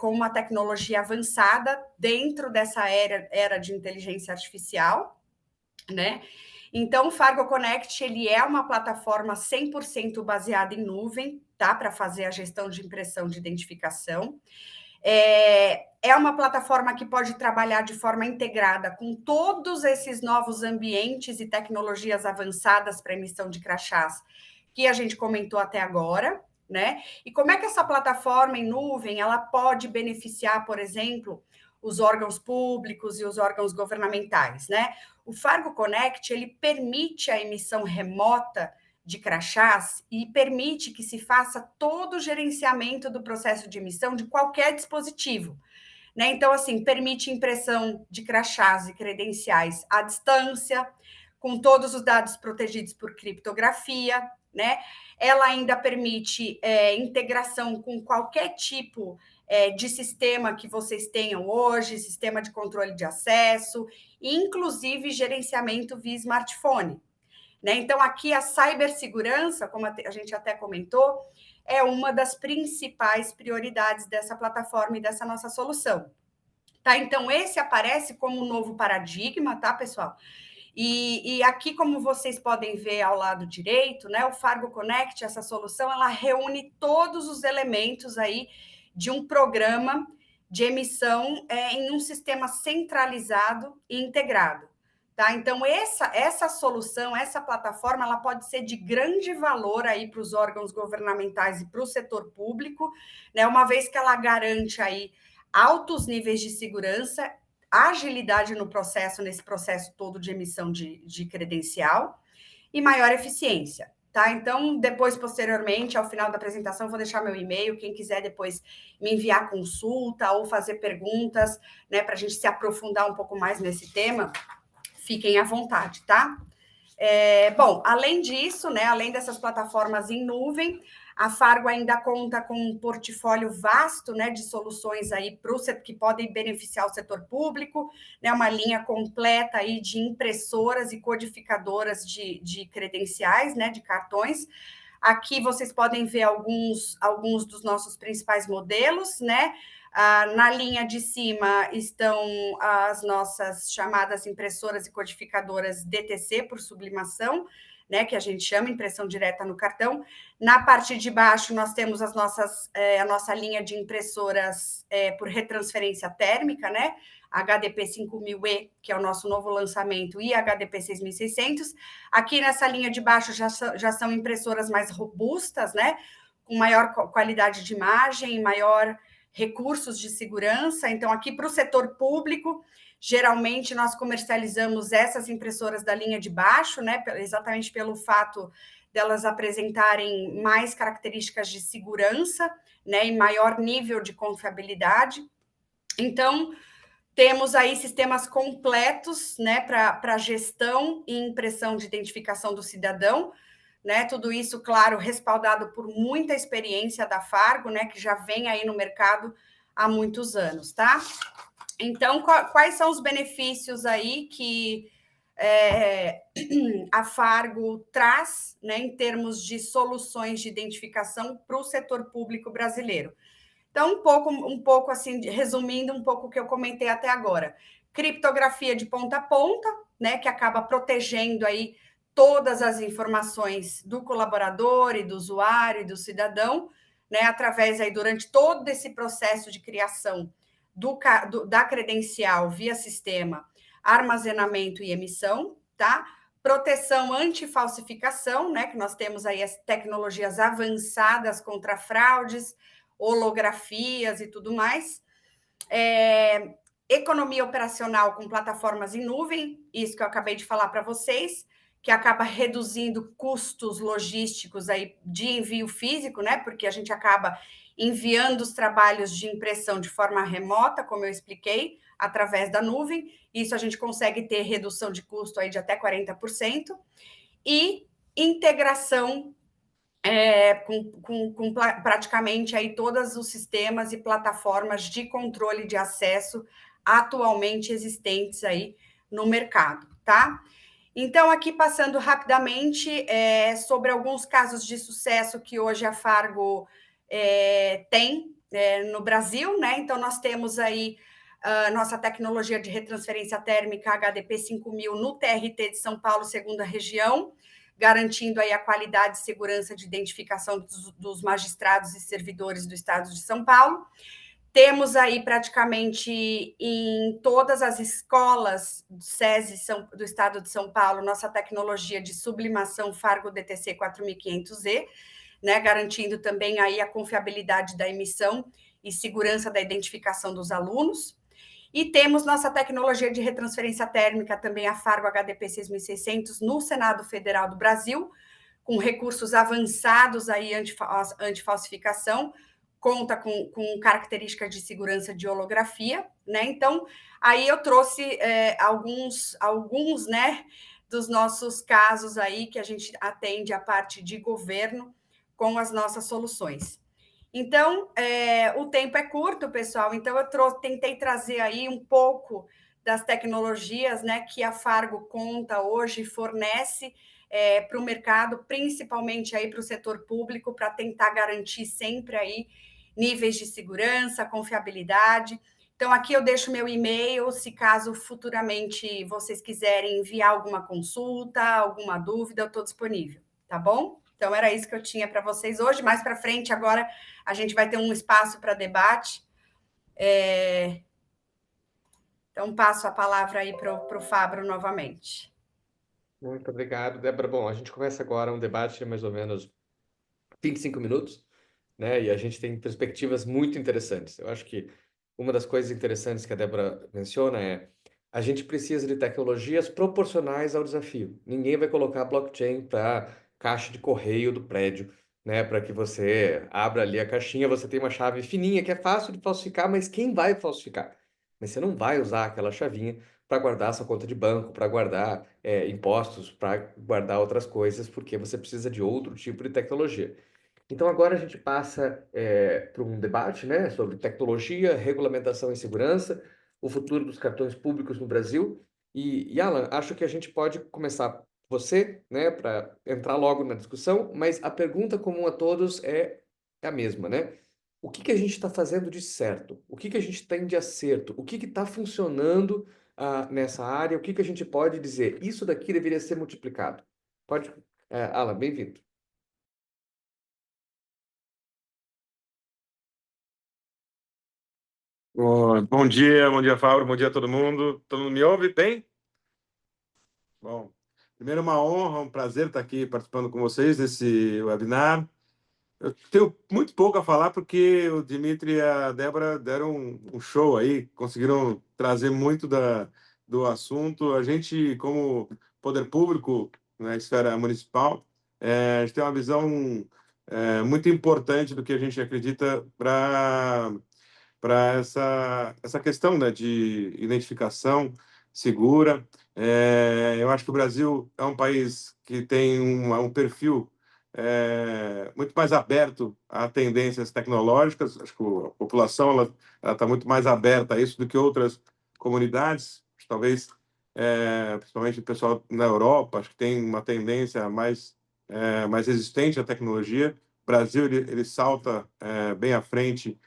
com uma tecnologia avançada dentro dessa era de inteligência artificial, né? Então, o Fargo Connect, ele é uma plataforma 100% baseada em nuvem, tá? Para fazer a gestão de impressão de identificação. É uma plataforma que pode trabalhar de forma integrada com todos esses novos ambientes e tecnologias avançadas para emissão de crachás que a gente comentou até agora, né? E como é que essa plataforma em nuvem ela pode beneficiar, por exemplo, os órgãos públicos e os órgãos governamentais, né? O Fargo Connect, ele permite a emissão remota de crachás e permite que se faça todo o gerenciamento do processo de emissão de qualquer dispositivo, né? Então, assim, permite impressão de crachás e credenciais à distância, com todos os dados protegidos por criptografia, né? Ela ainda permite integração com qualquer tipo de sistema que vocês tenham hoje, sistema de controle de acesso, inclusive gerenciamento via smartphone, né? Então, aqui a cibersegurança, como a gente até comentou, é uma das principais prioridades dessa plataforma e dessa nossa solução, tá? Então, esse aparece como um novo paradigma, tá, pessoal? E aqui, como vocês podem ver ao lado direito, né, o Fargo Connect, essa solução, ela reúne todos os elementos aí de um programa de emissão em um sistema centralizado e integrado. Tá? Então, essa solução, essa plataforma, ela pode ser de grande valor aí para os órgãos governamentais e para o setor público, né? Uma vez que ela garante aí altos níveis de segurança, agilidade no processo, nesse processo todo de emissão de credencial e maior eficiência. Tá? Então, depois, posteriormente, ao final da apresentação, eu vou deixar meu e-mail. Quem quiser depois me enviar consulta ou fazer perguntas, né, para a gente se aprofundar um pouco mais nesse tema, fiquem à vontade, tá? Bom, além disso, né, além dessas plataformas em nuvem, a Fargo ainda conta com um portfólio vasto, né, de soluções aí que podem beneficiar o setor público, né, uma linha completa aí de impressoras e codificadoras de credenciais, né, de cartões. Aqui vocês podem ver alguns dos nossos principais modelos, né? Na linha de cima estão as nossas chamadas impressoras e codificadoras DTC, por sublimação, né, que a gente chama impressão direta no cartão. Na parte de baixo, nós temos a nossa linha de impressoras por retransferência térmica, né? HDP 5000E, que é o nosso novo lançamento, e HDP 6600. Aqui nessa linha de baixo já são impressoras mais robustas, né? Com maior qualidade de imagem, maior recursos de segurança. Então, aqui para o setor público, geralmente nós comercializamos essas impressoras da linha de baixo, né? Exatamente pelo fato delas apresentarem mais características de segurança, né? E maior nível de confiabilidade. Então, temos aí sistemas completos, né? Para gestão e impressão de identificação do cidadão, né? Tudo isso, claro, respaldado por muita experiência da Fargo, né? Que já vem aí no mercado há muitos anos, tá? Então, quais são os benefícios aí que a Fargo traz, né, em termos de soluções de identificação para o setor público brasileiro? Então, um pouco assim, resumindo um pouco o que eu comentei até agora. Criptografia de ponta a ponta, né, que acaba protegendo aí todas as informações do colaborador e do usuário e do cidadão, né, através aí durante todo esse processo de criação da credencial via sistema, armazenamento e emissão, tá? Proteção anti-falsificação, né, que nós temos aí as tecnologias avançadas contra fraudes, holografias e tudo mais. Economia operacional com plataformas em nuvem, isso que eu acabei de falar para vocês, que acaba reduzindo custos logísticos aí de envio físico, né? Porque a gente acaba enviando os trabalhos de impressão de forma remota, como eu expliquei, através da nuvem. Isso a gente consegue ter redução de custo aí de até 40%. E integração com praticamente aí todos os sistemas e plataformas de controle de acesso atualmente existentes aí no mercado, tá? Então, aqui passando rapidamente sobre alguns casos de sucesso que hoje a Fargo tem no Brasil, né? Então, nós temos aí nossa tecnologia de retransferência térmica HDP 5000 no TRT de São Paulo, segunda região, garantindo aí a qualidade e segurança de identificação dos magistrados e servidores do Estado de São Paulo. Temos aí praticamente em todas as escolas do SESI do Estado de São Paulo nossa tecnologia de sublimação Fargo DTC 4500E, né, garantindo também aí a confiabilidade da emissão e segurança da identificação dos alunos. E temos nossa tecnologia de retransferência térmica, também a Fargo HDP 6600, no Senado Federal do Brasil, com recursos avançados aí anti-falsificação, conta com características de segurança de holografia, né? Então, aí eu trouxe alguns, né, dos nossos casos aí que a gente atende a parte de governo com as nossas soluções. Então, o tempo é curto, pessoal, então eu tentei trazer aí um pouco das tecnologias, né, que a Fargo conta hoje, fornece para o mercado, principalmente aí para o setor público, para tentar garantir sempre aí níveis de segurança, confiabilidade. Então, aqui eu deixo meu e-mail, se caso futuramente vocês quiserem enviar alguma consulta, alguma dúvida, eu estou disponível, tá bom? Então, era isso que eu tinha para vocês hoje. Mais para frente, agora, a gente vai ter um espaço para debate. Então, passo a palavra aí para o Fábio novamente. Muito obrigado, Débora. Bom, a gente começa agora um debate de mais ou menos 25 minutos, né? E a gente tem perspectivas muito interessantes. Eu acho que uma das coisas interessantes que a Débora menciona é a gente precisa de tecnologias proporcionais ao desafio. Ninguém vai colocar blockchain para caixa de correio do prédio, né? Para que você abra ali a caixinha, você tem uma chave fininha que é fácil de falsificar, mas quem vai falsificar? Mas você não vai usar aquela chavinha para guardar sua conta de banco, para guardar impostos, para guardar outras coisas, porque você precisa de outro tipo de tecnologia. Então, agora a gente passa para um debate, né, sobre tecnologia, regulamentação e segurança, o futuro dos cartões públicos no Brasil. E Alan, acho que a gente pode começar você, né, para entrar logo na discussão, mas a pergunta comum a todos é a mesma, né? O que a gente está fazendo de certo? O que a gente tem de acerto? O que está funcionando nessa área? O que a gente pode dizer? Isso daqui deveria ser multiplicado. Pode Alan, bem-vindo. Bom dia, Fábio, bom dia a todo mundo. Todo mundo me ouve bem? Bom, primeiro uma honra, um prazer estar aqui participando com vocês desse webinar. Eu tenho muito pouco a falar porque o Dimitri e a Débora deram um show aí, conseguiram trazer muito do assunto. A gente, como poder público na esfera municipal, a gente tem uma visão muito importante do que a gente acredita para essa questão, né, de identificação segura. Eu acho que o Brasil é um país que tem um perfil muito mais aberto a tendências tecnológicas. Acho que a população ela está muito mais aberta a isso do que outras comunidades. Talvez, principalmente o pessoal na Europa, acho que tem uma tendência mais resistente à tecnologia. O Brasil ele salta bem à frente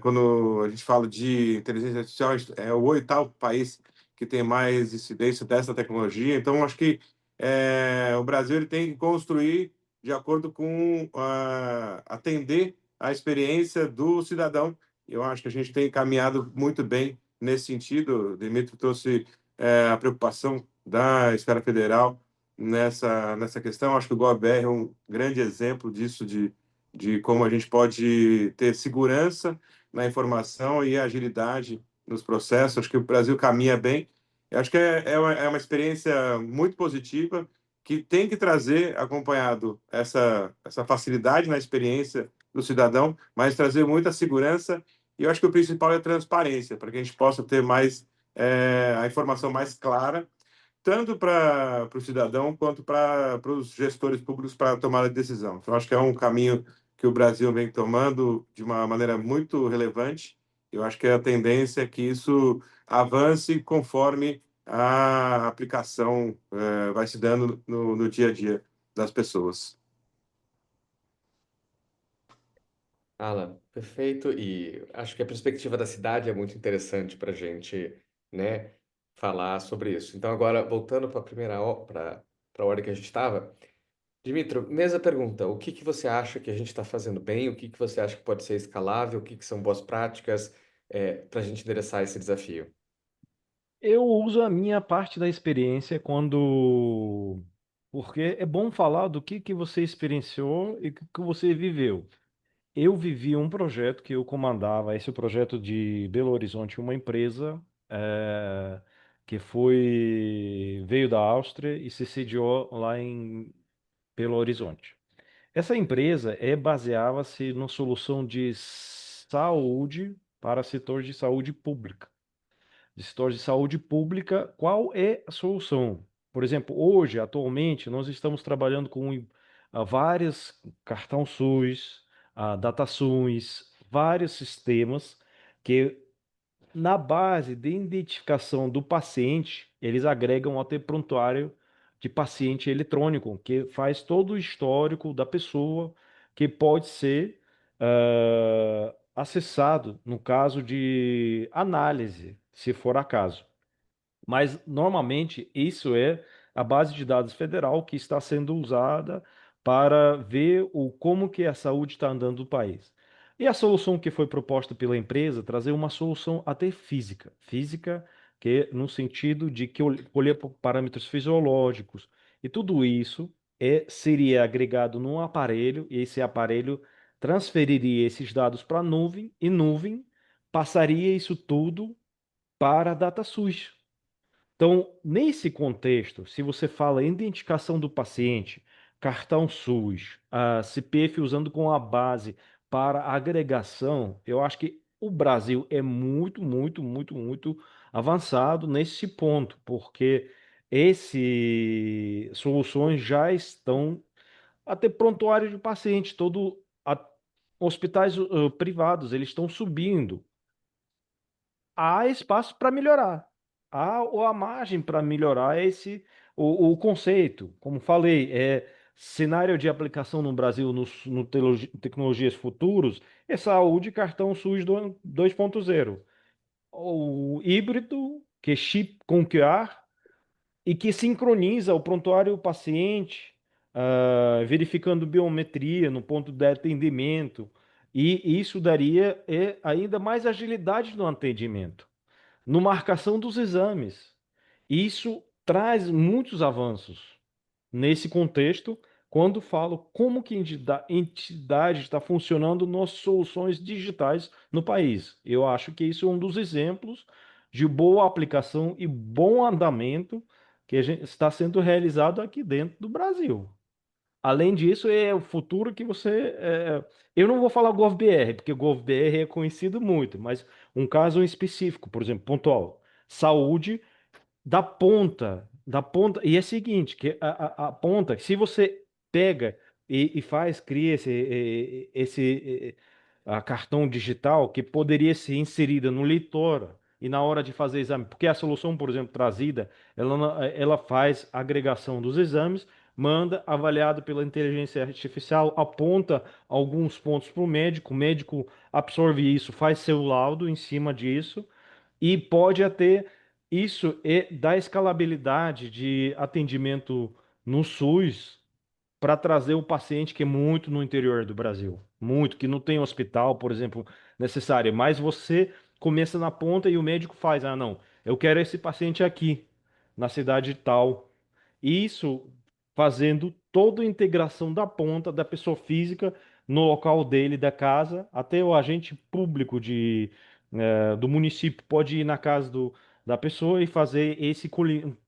quando a gente fala de inteligência artificial, é o oitavo país que tem mais incidência dessa tecnologia. Então, acho que o Brasil ele tem que construir de acordo com atender a experiência do cidadão. Eu acho que a gente tem caminhado muito bem nesse sentido. O Dimitri trouxe a preocupação da esfera federal nessa questão. Acho que o GovBR é um grande exemplo disso, de como a gente pode ter segurança na informação e agilidade nos processos. Acho que o Brasil caminha bem. Eu acho que é uma experiência muito positiva que tem que trazer acompanhado essa facilidade na experiência do cidadão, mas trazer muita segurança. E eu acho que o principal é a transparência, para que a gente possa ter a informação mais clara tanto para o cidadão quanto para os gestores públicos para tomar a decisão. Então, acho que é um caminho que o Brasil vem tomando de uma maneira muito relevante. Eu acho que a tendência é que isso avance conforme a aplicação vai se dando no dia a dia das pessoas. Alan, perfeito. E acho que a perspectiva da cidade é muito interessante para a gente, né, falar sobre isso. Então, agora, voltando para a para a hora que a gente estava, Dimitro, mesma pergunta. O que que você acha que a gente está fazendo bem? O que que você acha que pode ser escalável? O que que são boas práticas para a gente endereçar esse desafio? Eu uso a minha parte da experiência porque é bom falar do que você experienciou e o que você viveu. Eu vivi um projeto que eu comandava, esse projeto de Belo Horizonte, uma empresa que veio da Áustria e se sediou lá em Belo Horizonte. Essa empresa baseava-se numa solução de saúde para setor de saúde pública. De setor de saúde pública, qual é a solução? Por exemplo, hoje, atualmente, nós estamos trabalhando com vários cartão SUS, DataSUS, vários sistemas que na base de identificação do paciente, eles agregam até prontuário de paciente eletrônico, que faz todo o histórico da pessoa, que pode ser acessado no caso de análise, se for acaso. Mas normalmente isso é a base de dados federal que está sendo usada para ver como que a saúde está andando no país. E a solução que foi proposta pela empresa trazer uma solução até física que no sentido de que colher parâmetros fisiológicos e tudo isso seria agregado num aparelho e esse aparelho transferiria esses dados para a nuvem e nuvem passaria isso tudo para a DataSUS. Então, nesse contexto, se você fala em identificação do paciente, cartão SUS, a CPF usando como a base para agregação, eu acho que o Brasil é muito, muito, muito, muito avançado nesse ponto, porque essas soluções já estão até prontuário de paciente, hospitais privados, eles estão subindo. Há espaço para melhorar. Há margem para melhorar o conceito. Como falei, cenário de aplicação no Brasil no tecnologias futuros é saúde cartão SUS 2.0. O híbrido, que é chip com QR, e que sincroniza o prontuário paciente verificando biometria no ponto de atendimento, e isso daria ainda mais agilidade no atendimento, no marcação dos exames. Isso traz muitos avanços nesse contexto, quando falo como que a entidade está funcionando nas soluções digitais no país. Eu acho que isso é um dos exemplos de boa aplicação e bom andamento que está sendo realizado aqui dentro do Brasil. Além disso, é o futuro que você. Eu não vou falar GovBR, porque GovBR é conhecido muito, mas um caso específico, por exemplo, pontual: saúde da ponta, e é o seguinte, que a ponta, se você pega cria esse cartão digital que poderia ser inserida no leitor e na hora de fazer exame, porque a solução, por exemplo, trazida, ela faz agregação dos exames, manda avaliado pela inteligência artificial, aponta alguns pontos para o médico absorve isso, faz seu laudo em cima disso, e pode até isso dar escalabilidade de atendimento no SUS para trazer o paciente que é muito no interior do Brasil, muito, que não tem hospital, por exemplo, necessário, mas você começa na ponta e o médico faz, não, eu quero esse paciente aqui, na cidade tal. Isso fazendo toda a integração da ponta da pessoa física no local dele, da casa, até o agente público do município pode ir na casa da pessoa e fazer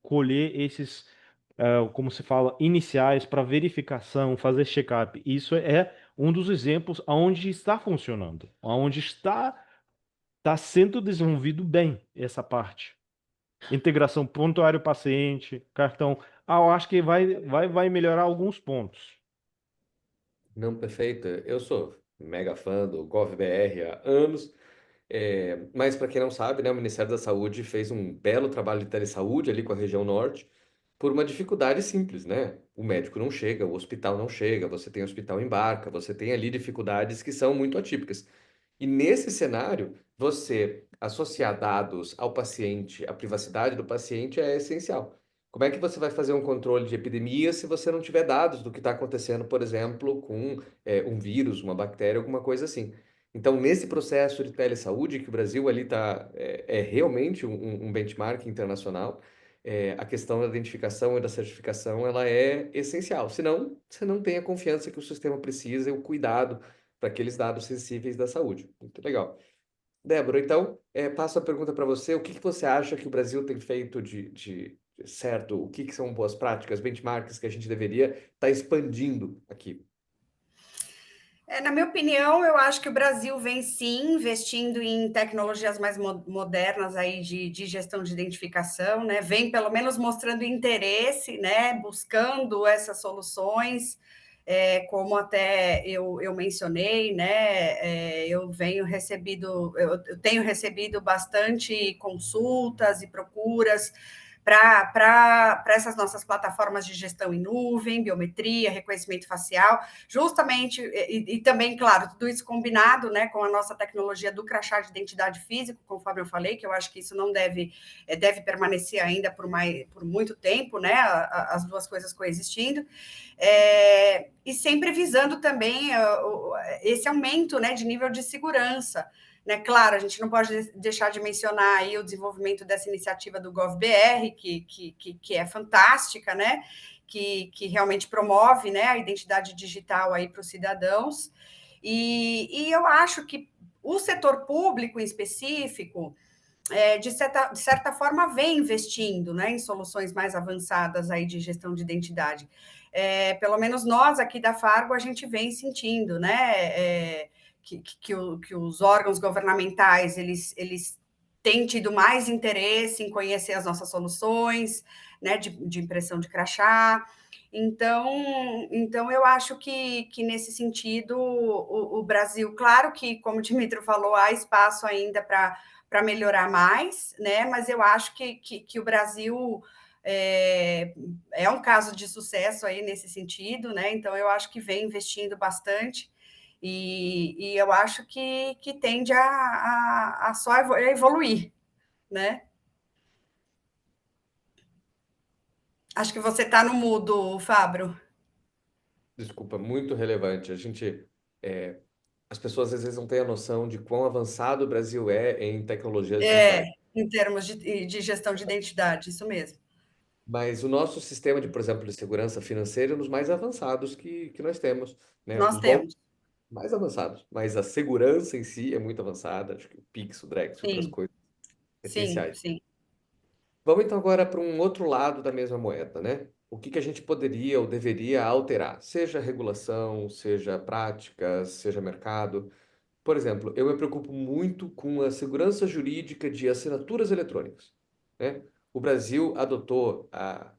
colher esses, como se fala, iniciais para verificação, fazer check-up. Isso é um dos exemplos onde está funcionando, onde está sendo desenvolvido bem essa parte. Integração prontuário-paciente, cartão. Eu acho que vai melhorar alguns pontos. Não, perfeito. Eu sou mega fã do GovBR há anos. Mas para quem não sabe, né, o Ministério da Saúde fez um belo trabalho de telesaúde ali com a região norte por uma dificuldade simples, né? O médico não chega, o hospital não chega, você tem hospital em barca, você tem ali dificuldades que são muito atípicas. E nesse cenário, você associar dados ao paciente, a privacidade do paciente é essencial. Como é que você vai fazer um controle de epidemia se você não tiver dados do que está acontecendo, por exemplo, com um vírus, uma bactéria, alguma coisa assim? Então, nesse processo de telesaúde, que o Brasil ali está, é realmente um benchmark internacional, a questão da identificação e da certificação, ela é essencial. Senão, você não tem a confiança que o sistema precisa e o cuidado para aqueles dados sensíveis da saúde. Muito legal. Débora, então, passo a pergunta para você. O que que você acha que o Brasil tem feito de certo? O que que são boas práticas, benchmarks que a gente deveria estar expandindo aqui? Na minha opinião, eu acho que o Brasil vem sim investindo em tecnologias mais modernas aí de gestão de identificação, né? Vem pelo menos mostrando interesse, né? Buscando essas soluções, como até eu mencionei, né? Eu tenho recebido bastante consultas e procuras para essas nossas plataformas de gestão em nuvem, biometria, reconhecimento facial, justamente, e também, claro, tudo isso combinado, né, com a nossa tecnologia do crachá de identidade físico, conforme eu falei, que eu acho que isso não deve permanecer ainda por muito tempo, né, as duas coisas coexistindo, e sempre visando também esse aumento, né, de nível de segurança. Né? Claro, a gente não pode deixar de mencionar aí o desenvolvimento dessa iniciativa do GovBR, que é fantástica, né? Que realmente promove, né, a identidade digital aí para os cidadãos. E eu acho que o setor público em específico, de certa forma, vem investindo, né, em soluções mais avançadas aí de gestão de identidade. Pelo menos nós aqui da Fargo, a gente vem sentindo, né? Que os órgãos governamentais eles têm tido mais interesse em conhecer as nossas soluções, né, de impressão de crachá. Então eu acho que nesse sentido o Brasil, claro que, como o Dmytro falou, há espaço ainda para melhorar mais, né? Mas eu acho que o Brasil é um caso de sucesso aí nesse sentido, né? Então eu acho que vem investindo bastante. E eu acho que tende a só evoluir, né? Acho que você está no mudo, Fábio. Desculpa, muito relevante. As pessoas às vezes não têm a noção de quão avançado o Brasil é em tecnologias É, digitais. em termos de gestão de identidade, isso mesmo. Mas o nosso sistema de, por exemplo, de segurança financeira é um dos mais avançados que nós temos, né? Nós Os bancos temos. mais avançados, mas a segurança em si é muito avançada. Acho que o Pix, o Drex e outras Sim, coisas sim, essenciais. sim. Vamos então agora para um outro lado da mesma moeda, né? O que que a gente poderia ou deveria alterar? Seja regulação, seja práticas, seja mercado. Por exemplo, eu me preocupo muito com a segurança jurídica de assinaturas eletrônicas, né? O Brasil adotou há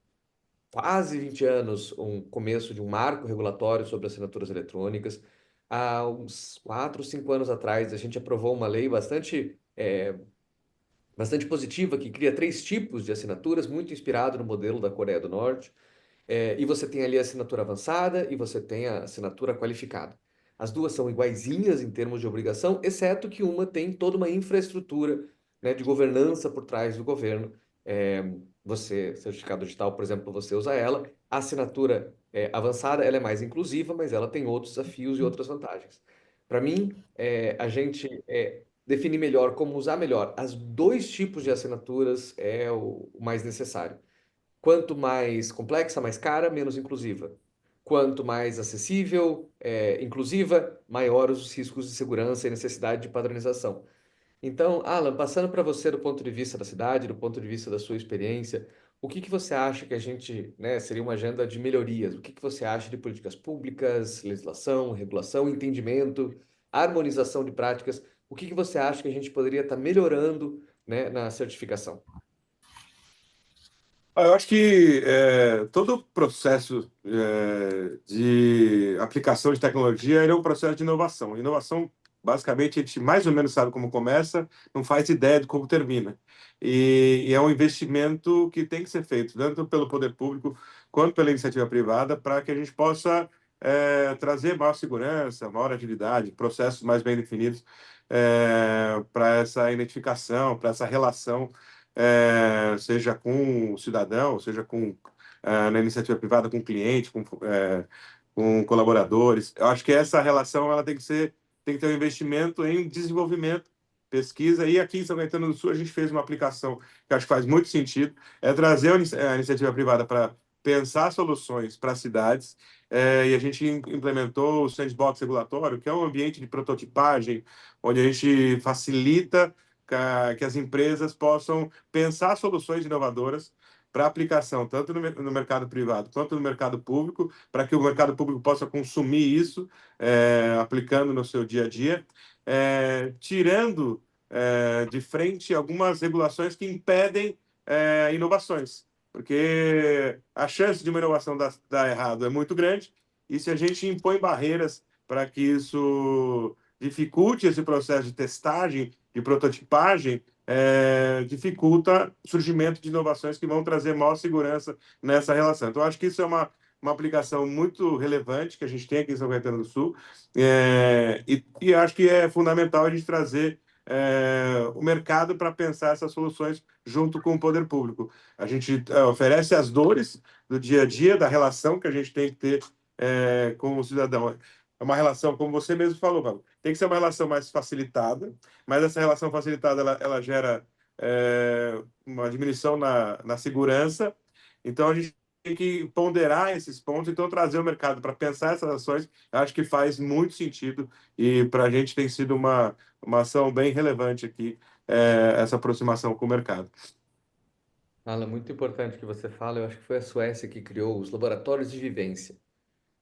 quase 20 anos um começo de um marco regulatório sobre assinaturas eletrônicas. Há uns 4, 5 anos atrás, a gente aprovou uma lei bastante positiva que cria 3 tipos de assinaturas, muito inspirado no modelo da Coreia do Norte. E você tem ali a assinatura avançada e você tem a assinatura qualificada. As duas são iguaizinhas em termos de obrigação, exceto que uma tem toda uma infraestrutura, né, de governança por trás do governo. Certificado digital, por exemplo, você usa ela. A assinatura avançada, ela é mais inclusiva, mas ela tem outros desafios e outras vantagens. Para mim, a gente definir melhor como usar melhor as 2 tipos de assinaturas é o mais necessário. Quanto mais complexa, mais cara, menos inclusiva. Quanto mais acessível, inclusiva, maiores os riscos de segurança e necessidade de padronização. Então, Alan, passando para você do ponto de vista da cidade, do ponto de vista da sua experiência, o que que você acha que a gente, né, seria uma agenda de melhorias? O que que você acha de políticas públicas, legislação, regulação, entendimento, harmonização de práticas? O que que você acha que a gente poderia estar melhorando, né, na certificação? Eu acho que todo o processo de aplicação de tecnologia ele é um processo de inovação. Inovação, basicamente, a gente mais ou menos sabe como começa, não faz ideia de como termina. E é um investimento que tem que ser feito, tanto pelo poder público quanto pela iniciativa privada, para que a gente possa trazer maior segurança, maior agilidade, processos mais bem definidos para essa identificação, para essa relação seja com o cidadão, seja na iniciativa privada, com o cliente, com colaboradores. Eu acho que essa relação ela tem que ter um investimento em desenvolvimento, pesquisa. E aqui em São Caetano do Sul a gente fez uma aplicação que acho que faz muito sentido, é trazer a iniciativa privada para pensar soluções para cidades, e a gente implementou o sandbox regulatório, que é um ambiente de prototipagem, onde a gente facilita que as empresas possam pensar soluções inovadoras para aplicação, tanto no mercado privado quanto no mercado público, para que o mercado público possa consumir isso, aplicando no seu dia a dia, tirando de frente algumas regulações que impedem inovações, porque a chance de uma inovação dar errado é muito grande, e se a gente impõe barreiras para que isso dificulte esse processo de testagem, de prototipagem, dificulta o surgimento de inovações que vão trazer maior segurança nessa relação. Então, acho que isso é uma aplicação muito relevante que a gente tem aqui em São Caetano do Sul, e acho que é fundamental a gente trazer o mercado para pensar essas soluções junto com o poder público. A gente oferece as dores do dia a dia, da relação que a gente tem que ter com o cidadão. É uma relação, como você mesmo falou, Paulo, tem que ser uma relação mais facilitada, mas essa relação facilitada ela gera uma diminuição na segurança. Então, a gente tem que ponderar esses pontos, então trazer o mercado para pensar essas ações, acho que faz muito sentido e para a gente tem sido uma ação bem relevante aqui, essa aproximação com o mercado. Alan, muito importante o que você fala. Eu acho que foi a Suécia que criou os laboratórios de vivência.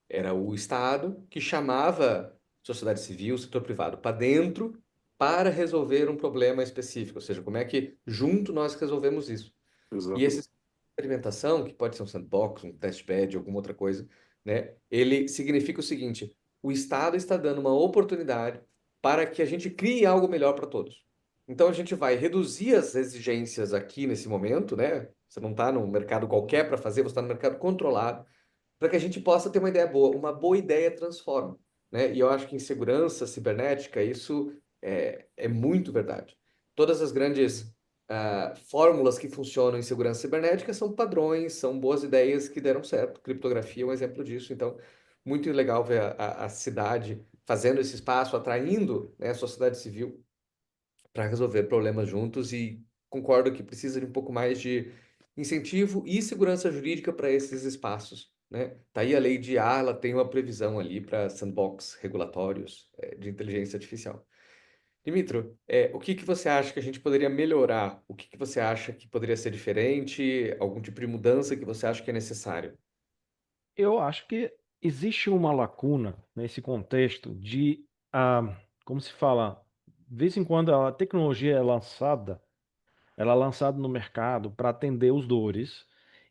Era o Estado que chamava sociedade civil, setor privado para dentro para resolver um problema específico. Ou seja, como é que junto nós resolvemos isso. E Exato. essa experimentação, que pode ser um sandbox, um testbed, alguma outra coisa, né? Ele significa o seguinte: o Estado está dando uma oportunidade para que a gente crie algo melhor para todos. Então a gente vai reduzir as exigências aqui nesse momento, né? Você não está num mercado qualquer para fazer, você está no mercado controlado, para que a gente possa ter uma ideia boa. Uma boa ideia transforma, né? E eu acho que em segurança cibernética isso é muito verdade. Todas as grandes fórmulas que funcionam em segurança cibernética são padrões, são boas ideias que deram certo. Criptografia é um exemplo disso. Então, muito legal ver a cidade fazendo esse espaço, atraindo, né, a sociedade civil para resolver problemas juntos, e concordo que precisa de um pouco mais de incentivo e segurança jurídica para esses espaços, né? Tá aí a lei de IA, ela tem uma previsão ali para sandbox regulatórios de inteligência artificial. Dimitro, o que que você acha que a gente poderia melhorar? O que que você acha que poderia ser diferente? Algum tipo de mudança que você acha que é necessário? Eu acho que existe uma lacuna nesse contexto de, como se fala, de vez em quando a tecnologia ela é lançada no mercado para atender os dores,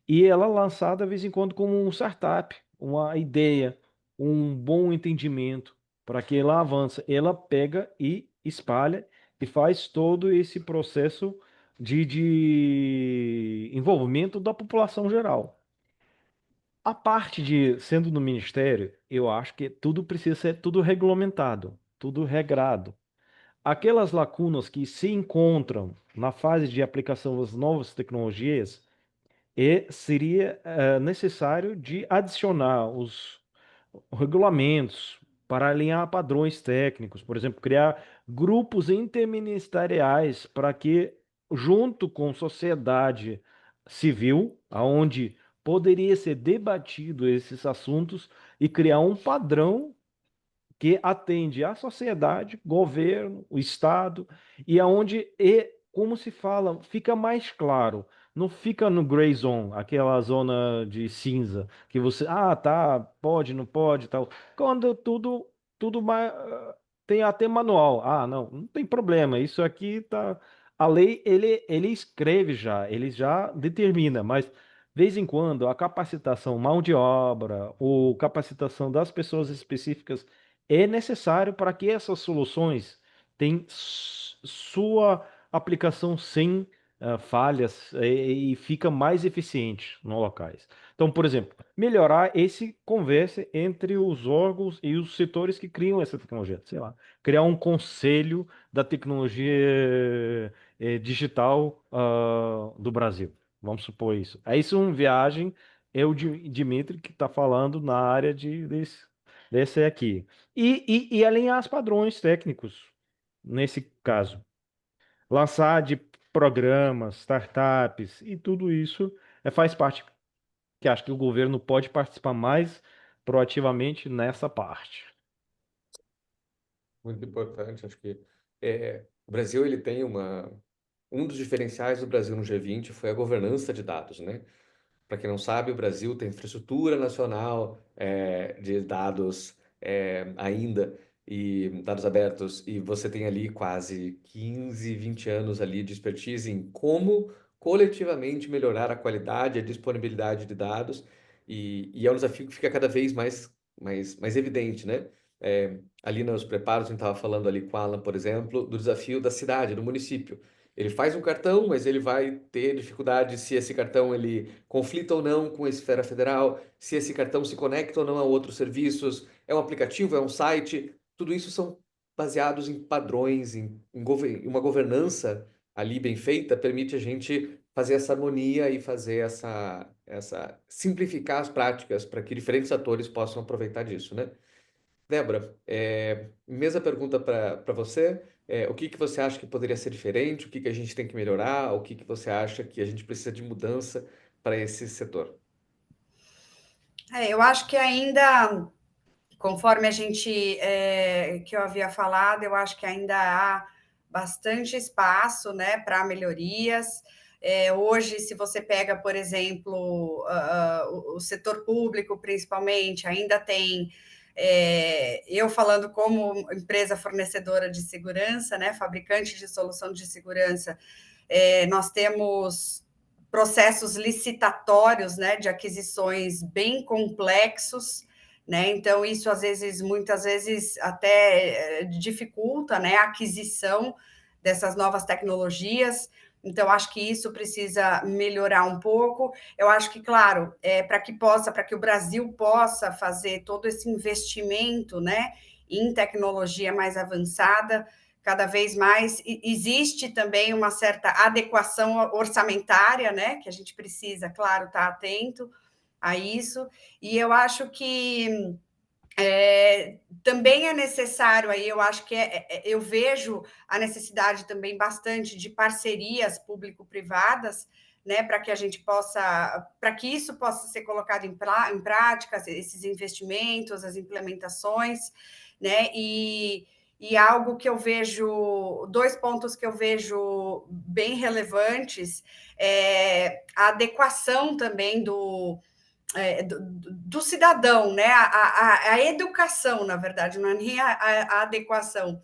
e ela é lançada de vez em quando como um startup, uma ideia, um bom entendimento para que ela avance. Ela pega e espalha e faz todo esse processo de envolvimento da população geral. A parte de sendo no ministério, eu acho que tudo precisa ser tudo regulamentado, tudo regrado. Aquelas lacunas que se encontram na fase de aplicação das novas tecnologias, seria necessário de adicionar os regulamentos para alinhar padrões técnicos, por exemplo, criar grupos interministeriais para que, junto com sociedade civil, aonde poderia ser debatido esses assuntos e criar um padrão que atende à sociedade, governo, o Estado, e aonde, como se fala, fica mais claro. Não fica no gray zone, aquela zona de cinza, que você, tá, pode, não pode, tal. Quando tudo tem até manual. Não tem problema, isso aqui tá. A lei, ele escreve já, ele já determina, mas de vez em quando a capacitação, mão de obra, ou capacitação das pessoas específicas é necessário para que essas soluções tenham sua aplicação sem falhas e fica mais eficiente nos locais. Então, por exemplo, melhorar esse conversa entre os órgãos e os setores que criam essa tecnologia. Sei lá, criar um conselho da tecnologia digital do Brasil. Vamos supor isso. Aí, isso é uma viagem, é o Dimitri que está falando na área desse aqui. E alinhar os padrões técnicos, nesse caso. Lançar de programas, startups e tudo isso faz parte, que acho que o governo pode participar mais proativamente nessa parte. Muito importante, acho que o Brasil ele tem um dos diferenciais do Brasil no G20 foi a governança de dados, né? Para quem não sabe, o Brasil tem infraestrutura nacional de dados ainda, e dados abertos, e você tem ali quase 15, 20 anos ali de expertise em como coletivamente melhorar a qualidade e a disponibilidade de dados, e é um desafio que fica cada vez mais evidente, né? Ali nos preparos, a gente estava falando ali com o Alan, por exemplo, do desafio da cidade, do município. Ele faz um cartão, mas ele vai ter dificuldade se esse cartão ele conflita ou não com a esfera federal, se esse cartão se conecta ou não a outros serviços, é um aplicativo, é um site, tudo isso são baseados em padrões, em uma governança ali bem feita, permite a gente fazer essa harmonia e fazer simplificar as práticas para que diferentes atores possam aproveitar disso, né? Débora, mesma pergunta para você. O que que você acha que poderia ser diferente? O que que a gente tem que melhorar? O que que você acha que a gente precisa de mudança para esse setor? Eu acho que ainda, conforme a gente, que eu havia falado, eu acho que ainda há bastante espaço, né, para melhorias. Hoje, se você pega, por exemplo, o setor público, principalmente, ainda tem, eu falando como empresa fornecedora de segurança, né, fabricante de solução de segurança, nós temos processos licitatórios, né, de aquisições bem complexos, né? Então, isso muitas vezes até dificulta, né, a aquisição dessas novas tecnologias. Então, acho que isso precisa melhorar um pouco. Eu acho que, claro, para que o Brasil possa fazer todo esse investimento, né, em tecnologia mais avançada, cada vez mais existe também uma certa adequação orçamentária, né, que a gente precisa, claro, estar atento a isso. E eu acho que Também é necessário aí, eu acho que eu vejo a necessidade também bastante de parcerias público-privadas, né, para que a gente possa, para que isso possa ser colocado em prática, esses investimentos, as implementações, né, e algo que eu vejo, 2 pontos que eu vejo bem relevantes, é a adequação também do cidadão, né? A educação, na verdade, não é nem a adequação,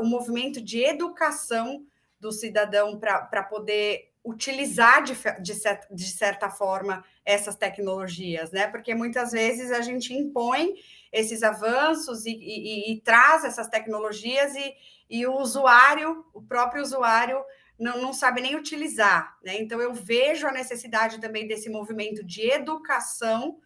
o movimento de educação do cidadão para poder utilizar de certa forma essas tecnologias, né? Porque muitas vezes a gente impõe esses avanços e traz essas tecnologias e o próprio usuário não sabe nem utilizar, né? Então eu vejo a necessidade também desse movimento de educação,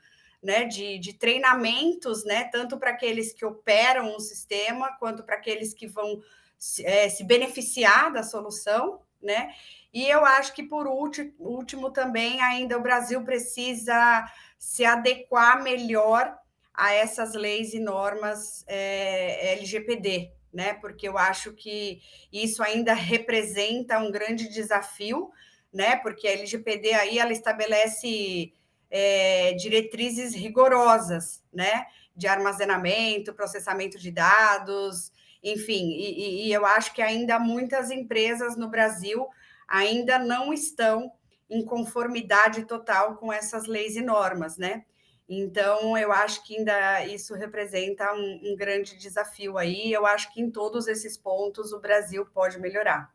né? De treinamentos, né? Tanto para aqueles que operam o sistema, quanto para aqueles que vão se beneficiar da solução, né? E eu acho que, por último, também ainda o Brasil precisa se adequar melhor a essas leis e normas LGPD, né? Porque eu acho que isso ainda representa um grande desafio, né? Porque a LGPD aí ela estabelece diretrizes rigorosas, né? De armazenamento, processamento de dados, enfim, e eu acho que ainda muitas empresas no Brasil ainda não estão em conformidade total com essas leis e normas, né? Então, eu acho que ainda isso representa um grande desafio aí. Eu acho que em todos esses pontos o Brasil pode melhorar.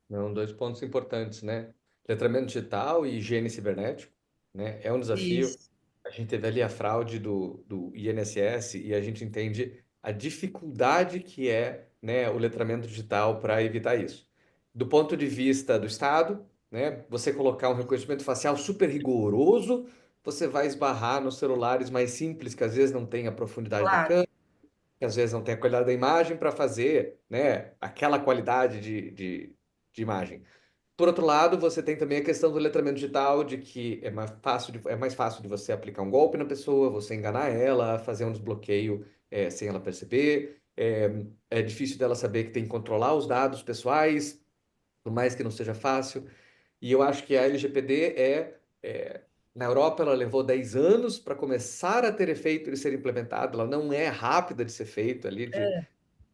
Não, 2 pontos importantes, né? Letramento digital e higiene cibernético, né? É um desafio. Isso. A gente teve ali a fraude do INSS e a gente entende a dificuldade que é, né, o letramento digital para evitar isso. Do ponto de vista do Estado, né, você colocar um reconhecimento facial super rigoroso, você vai esbarrar nos celulares mais simples, que às vezes não tem a profundidade da Claro. câmera, que às vezes não tem a qualidade da imagem para fazer, né, aquela qualidade de imagem. Por outro lado, você tem também a questão do letramento digital, de que é mais fácil de você aplicar um golpe na pessoa, você enganar ela, fazer um desbloqueio sem ela perceber. É difícil dela saber que tem que controlar os dados pessoais, por mais que não seja fácil. E eu acho que a LGPD na Europa, ela levou 10 anos para começar a ter efeito de ser implementada, ela não é rápida de ser feita ali,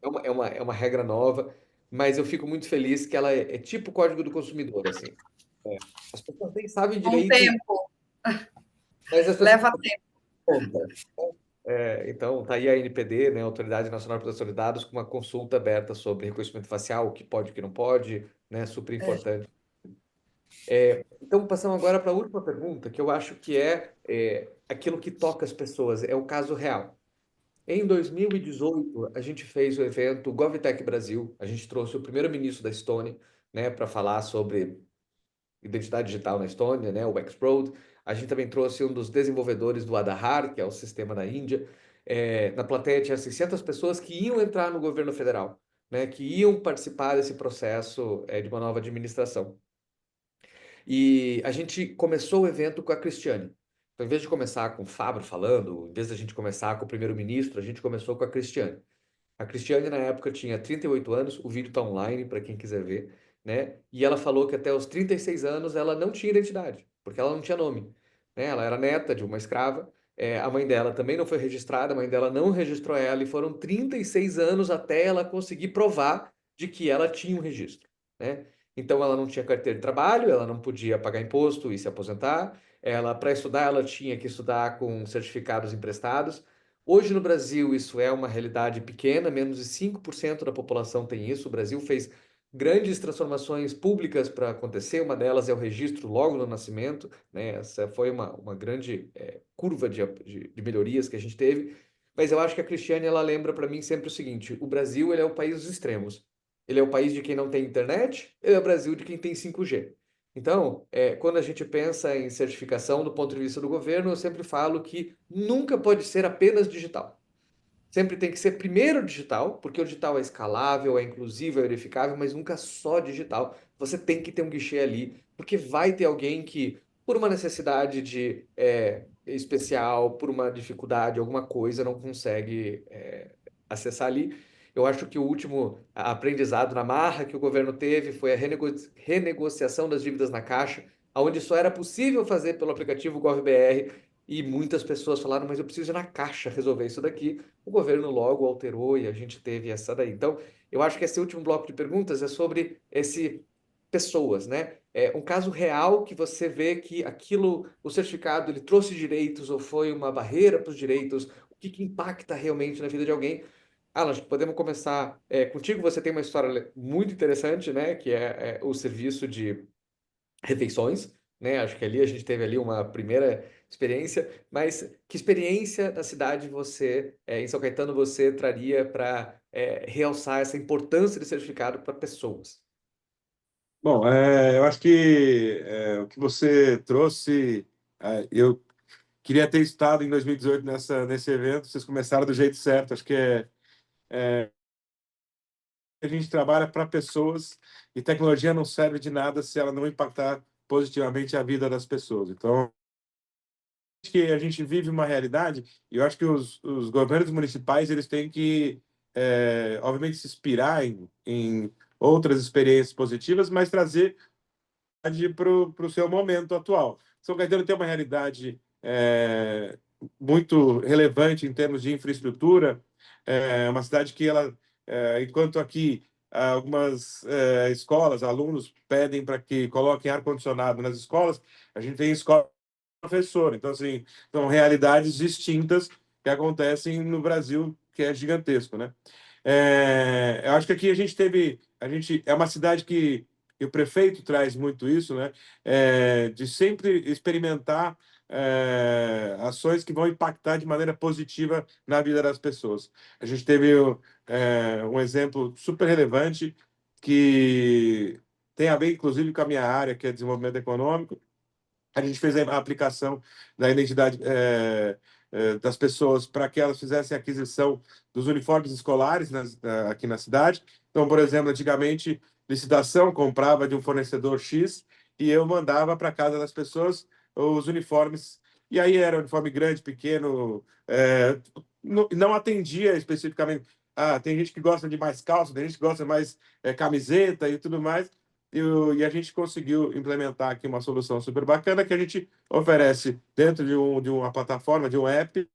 é uma regra nova, mas eu fico muito feliz que ela é tipo o Código do Consumidor, assim. As pessoas nem sabem Com direito, tempo, mas as pessoas leva tempo. contam. Então, tá aí a NPD, né, Autoridade Nacional de Proteção de Dados, com uma consulta aberta sobre reconhecimento facial, o que pode e o que não pode, né, super importante. Então, passamos agora para a última pergunta, que eu acho que é aquilo que toca as pessoas, é o caso real. Em 2018, a gente fez o evento GovTech Brasil, a gente trouxe o primeiro-ministro da Estônia, né, para falar sobre identidade digital na Estônia, né, o X-Road. A gente também trouxe um dos desenvolvedores do Aadhaar, que é o sistema da Índia. Na plateia tinha 600 pessoas que iam entrar no governo federal, né, que iam participar desse processo de uma nova administração. E a gente começou o evento com a Cristiane. Então, em vez de começar com o Fábio falando, em vez de a gente começar com o primeiro-ministro, a gente começou com a Cristiane. A Cristiane, na época, tinha 38 anos, o vídeo está online para quem quiser ver, né? E ela falou que até os 36 anos ela não tinha identidade, porque ela não tinha nome, né? Ela era neta de uma escrava, a mãe dela também não foi registrada, a mãe dela não registrou ela, e foram 36 anos até ela conseguir provar de que ela tinha um registro, né? Então ela não tinha carteira de trabalho, ela não podia pagar imposto e se aposentar, para estudar, ela tinha que estudar com certificados emprestados. Hoje no Brasil isso é uma realidade pequena, menos de 5% da população tem isso. O Brasil fez grandes transformações públicas para acontecer, uma delas é o registro logo no nascimento, né? Essa foi uma grande curva de melhorias que a gente teve. Mas eu acho que a Cristiane, ela lembra para mim sempre o seguinte: o Brasil, ele é o país dos extremos. Ele é o país de quem não tem internet, ele é o Brasil de quem tem 5G. Então, quando a gente pensa em certificação do ponto de vista do governo, eu sempre falo que nunca pode ser apenas digital. Sempre tem que ser primeiro digital, porque o digital é escalável, é inclusivo, é verificável, mas nunca só digital. Você tem que ter um guichê ali, porque vai ter alguém que, por uma necessidade de especial, por uma dificuldade, alguma coisa, não consegue acessar ali. Eu acho que o último aprendizado na marra que o governo teve foi a renegociação das dívidas na Caixa, onde só era possível fazer pelo aplicativo GovBR, e muitas pessoas falaram, mas eu preciso ir na Caixa resolver isso daqui. O governo logo alterou e a gente teve essa daí. Então, eu acho que esse último bloco de perguntas é sobre esse pessoas, né? É um caso real que você vê que aquilo, o certificado, ele trouxe direitos ou foi uma barreira para os direitos, o que que impacta realmente na vida de alguém. Alan, acho que podemos começar contigo. Você tem uma história muito interessante, né? Que é o serviço de refeições, né? Acho que ali a gente teve ali uma primeira experiência, mas que experiência da cidade você, em São Caetano, você traria para realçar essa importância de certificado para pessoas? Bom, eu acho que o que você trouxe, eu queria ter estado em 2018 nesse evento. Vocês começaram do jeito certo. Acho que a gente trabalha para pessoas e tecnologia não serve de nada se ela não impactar positivamente a vida das pessoas. Então, acho que a gente vive uma realidade e eu acho que os governos municipais eles têm que, obviamente, se inspirar em outras experiências positivas, mas trazer para o seu momento atual. São Caetano tem uma realidade muito relevante em termos de infraestrutura. É uma cidade que ela, enquanto aqui algumas escolas, alunos pedem para que coloquem ar-condicionado nas escolas, a gente tem escola professor. Então, assim, são realidades distintas que acontecem no Brasil, que é gigantesco, né? Eu acho que aqui a gente é uma cidade que e o prefeito traz muito isso, né? De sempre experimentar ações que vão impactar de maneira positiva na vida das pessoas. A gente teve um exemplo super relevante que tem a ver, inclusive, com a minha área, que é desenvolvimento econômico. A gente fez a aplicação da identidade das pessoas para que elas fizessem a aquisição dos uniformes escolares aqui na cidade. Então, por exemplo, antigamente, licitação comprava de um fornecedor X e eu mandava para casa das pessoas os uniformes. E aí era uniforme grande, pequeno, não atendia especificamente. Ah, tem gente que gosta de mais calça, tem gente que gosta mais camiseta e tudo mais. E a gente conseguiu implementar aqui uma solução super bacana que a gente oferece dentro de uma plataforma, de um app,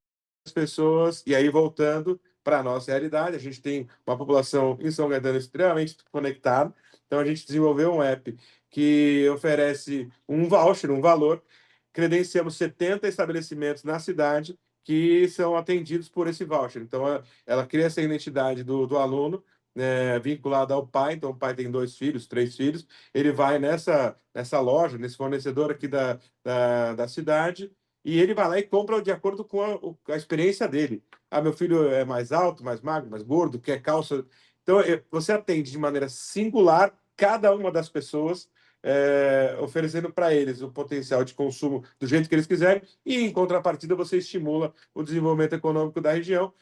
as pessoas, e aí voltando para a nossa realidade, a gente tem uma população em São Caetano extremamente conectada, então a gente desenvolveu um app que oferece um voucher, um valor, credenciamos 70 estabelecimentos na cidade que são atendidos por esse voucher. Então, ela cria essa identidade do aluno, vinculada ao pai. Então, o pai tem 2 filhos, 3 filhos, ele vai nessa loja, nesse fornecedor aqui da cidade, e ele vai lá e compra de acordo com a experiência dele. Ah, meu filho é mais alto, mais magro, mais gordo, quer calça. Então, você atende de maneira singular cada uma das pessoas, oferecendo para eles o potencial de consumo do jeito que eles quiserem, e, em contrapartida, você estimula o desenvolvimento econômico da região.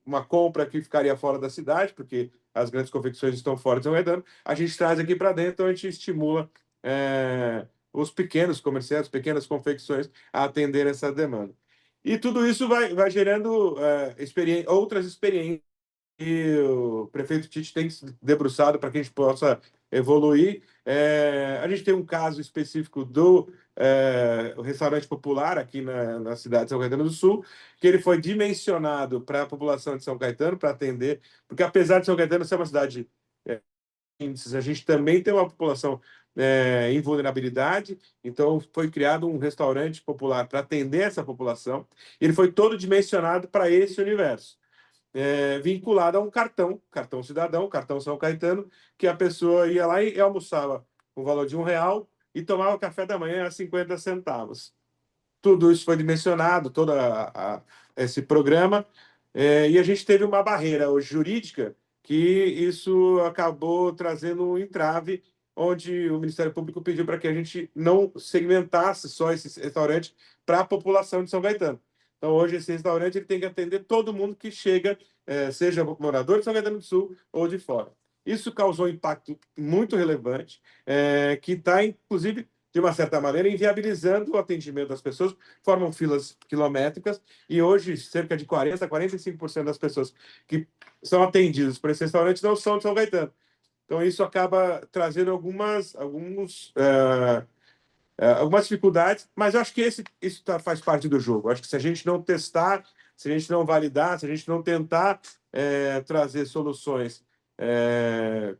Uma compra que ficaria fora da cidade, porque as grandes confecções estão fora de São Caetano, a gente traz aqui para dentro, então a gente estimula os pequenos comerciantes, as pequenas confecções a atender essa demanda. E tudo isso vai gerando outras experiências que o prefeito Tite tem se debruçado para que a gente possa evoluir. A gente tem um caso específico do o restaurante popular aqui na cidade de São Caetano do Sul, que ele foi dimensionado para a população de São Caetano, para atender, porque apesar de São Caetano ser uma cidade índices, a gente também tem uma população em vulnerabilidade, então foi criado um restaurante popular para atender essa população, e ele foi todo dimensionado para esse universo, vinculado a um cartão cidadão, cartão São Caetano, que a pessoa ia lá e almoçava com o valor de R$ 1 e tomava café da manhã a 50 centavos. Tudo isso foi dimensionado, todo esse programa, e a gente teve uma barreira hoje jurídica que isso acabou trazendo um entrave, onde o Ministério Público pediu para que a gente não segmentasse só esse restaurante para a população de São Caetano. Então, hoje, esse restaurante ele tem que atender todo mundo que chega, seja morador de São Caetano do Sul ou de fora. Isso causou um impacto muito relevante, que está, inclusive, de uma certa maneira, inviabilizando o atendimento das pessoas, formam filas quilométricas, e hoje cerca de 40% a 45% das pessoas que são atendidas por esse restaurante não são de São Caetano. Então, isso acaba trazendo algumas dificuldades, mas eu acho que isso faz parte do jogo. Eu acho que se a gente não testar, se a gente não validar, se a gente não tentar trazer soluções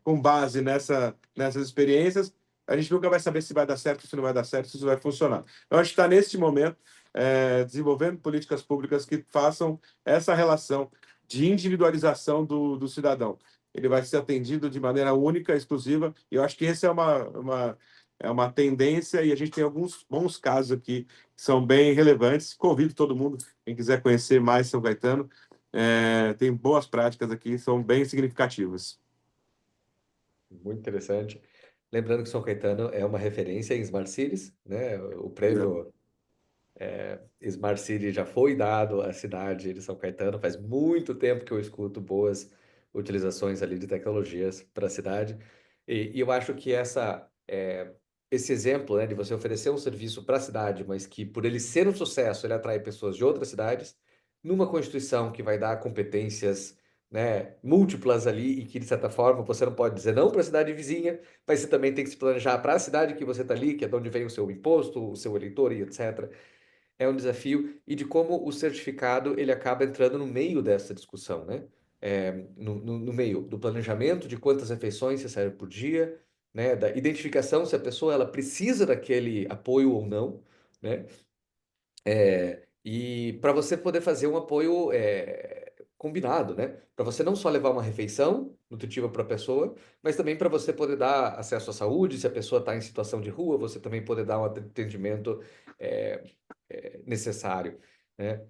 com base nessas experiências, a gente nunca vai saber se vai dar certo, se não vai dar certo, se isso vai funcionar. Então, a gente está, neste momento, desenvolvendo políticas públicas que façam essa relação de individualização do cidadão. Ele vai ser atendido de maneira única, exclusiva, e eu acho que essa é uma tendência, e a gente tem alguns bons casos aqui que são bem relevantes. Convido todo mundo, quem quiser conhecer mais São Caetano, tem boas práticas aqui, são bem significativas. Muito interessante. Lembrando que São Caetano é uma referência em Smart Cities, né? O prêmio Smart City já foi dado à cidade de São Caetano. Faz muito tempo que eu escuto boas utilizações ali de tecnologias para a cidade. E eu acho que esse exemplo, né, de você oferecer um serviço para a cidade, mas que por ele ser um sucesso, ele atrai pessoas de outras cidades, numa Constituição que vai dar competências, né, múltiplas ali e que, de certa forma, você não pode dizer não para a cidade vizinha, mas você também tem que se planejar para a cidade que você está ali, que é de onde vem o seu imposto, o seu eleitor e etc. É um desafio, e de como o certificado ele acaba entrando no meio dessa discussão, né? No meio do planejamento de quantas refeições você serve por dia, né? Da identificação se a pessoa ela precisa daquele apoio ou não, né? E para você poder fazer um apoio combinado, né? Para você não só levar uma refeição nutritiva para a pessoa, mas também para você poder dar acesso à saúde, se a pessoa está em situação de rua, você também poder dar um atendimento é, necessário, né?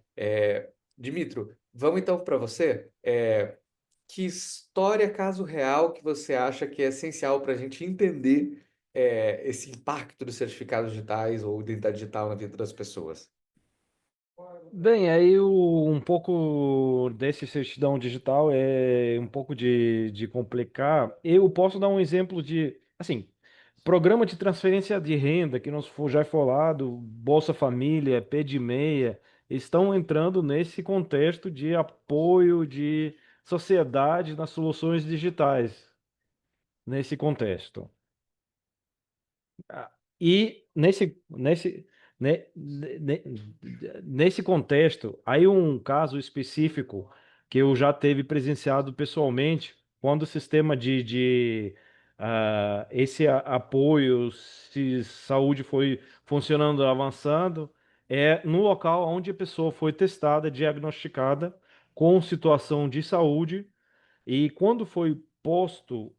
Dimitro, vamos então para você. Que história, caso real, que você acha que é essencial para a gente entender esse impacto dos certificados digitais ou identidade digital na vida das pessoas? Bem, um pouco desse certidão digital é um pouco de complicar. Eu posso dar um exemplo de, assim, programa de transferência de renda que já foi falado, Bolsa Família, Pé de Meia, estão entrando nesse contexto de apoio de sociedade nas soluções digitais, nesse contexto. E nesse contexto, aí um caso específico que eu já teve presenciado pessoalmente, quando o sistema esse apoio, se saúde foi funcionando, avançando, é no local onde a pessoa foi testada, diagnosticada com situação de saúde, e quando foi posto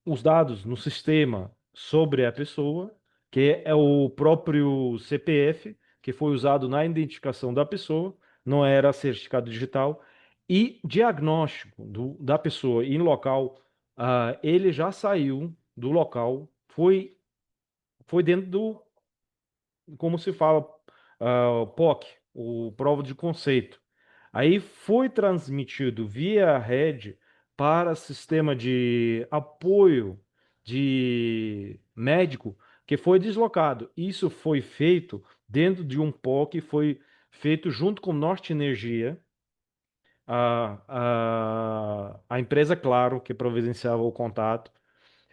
os dados no sistema sobre a pessoa, que é o próprio CPF, que foi usado na identificação da pessoa, não era certificado digital, e diagnóstico da pessoa em local, ele já saiu do local, foi dentro como se fala, POC, o prova de conceito. Aí foi transmitido via rede para sistema de apoio de médico que foi deslocado. Isso foi feito dentro de um POC, foi feito junto com Norte Energia, a empresa Claro, que providenciava o contato,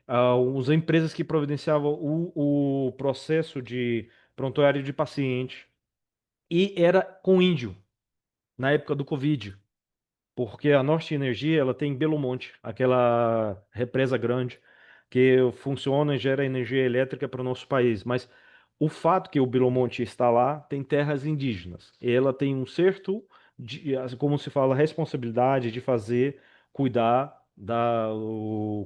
as empresas que providenciavam o processo de prontuário de paciente, e era com índio, na época do Covid, porque a Norte Energia ela tem em Belo Monte, aquela represa grande que funciona e gera energia elétrica para o nosso país. Mas o fato que o Belo Monte está lá tem terras indígenas. E ela tem um certo, como se fala, responsabilidade de cuidar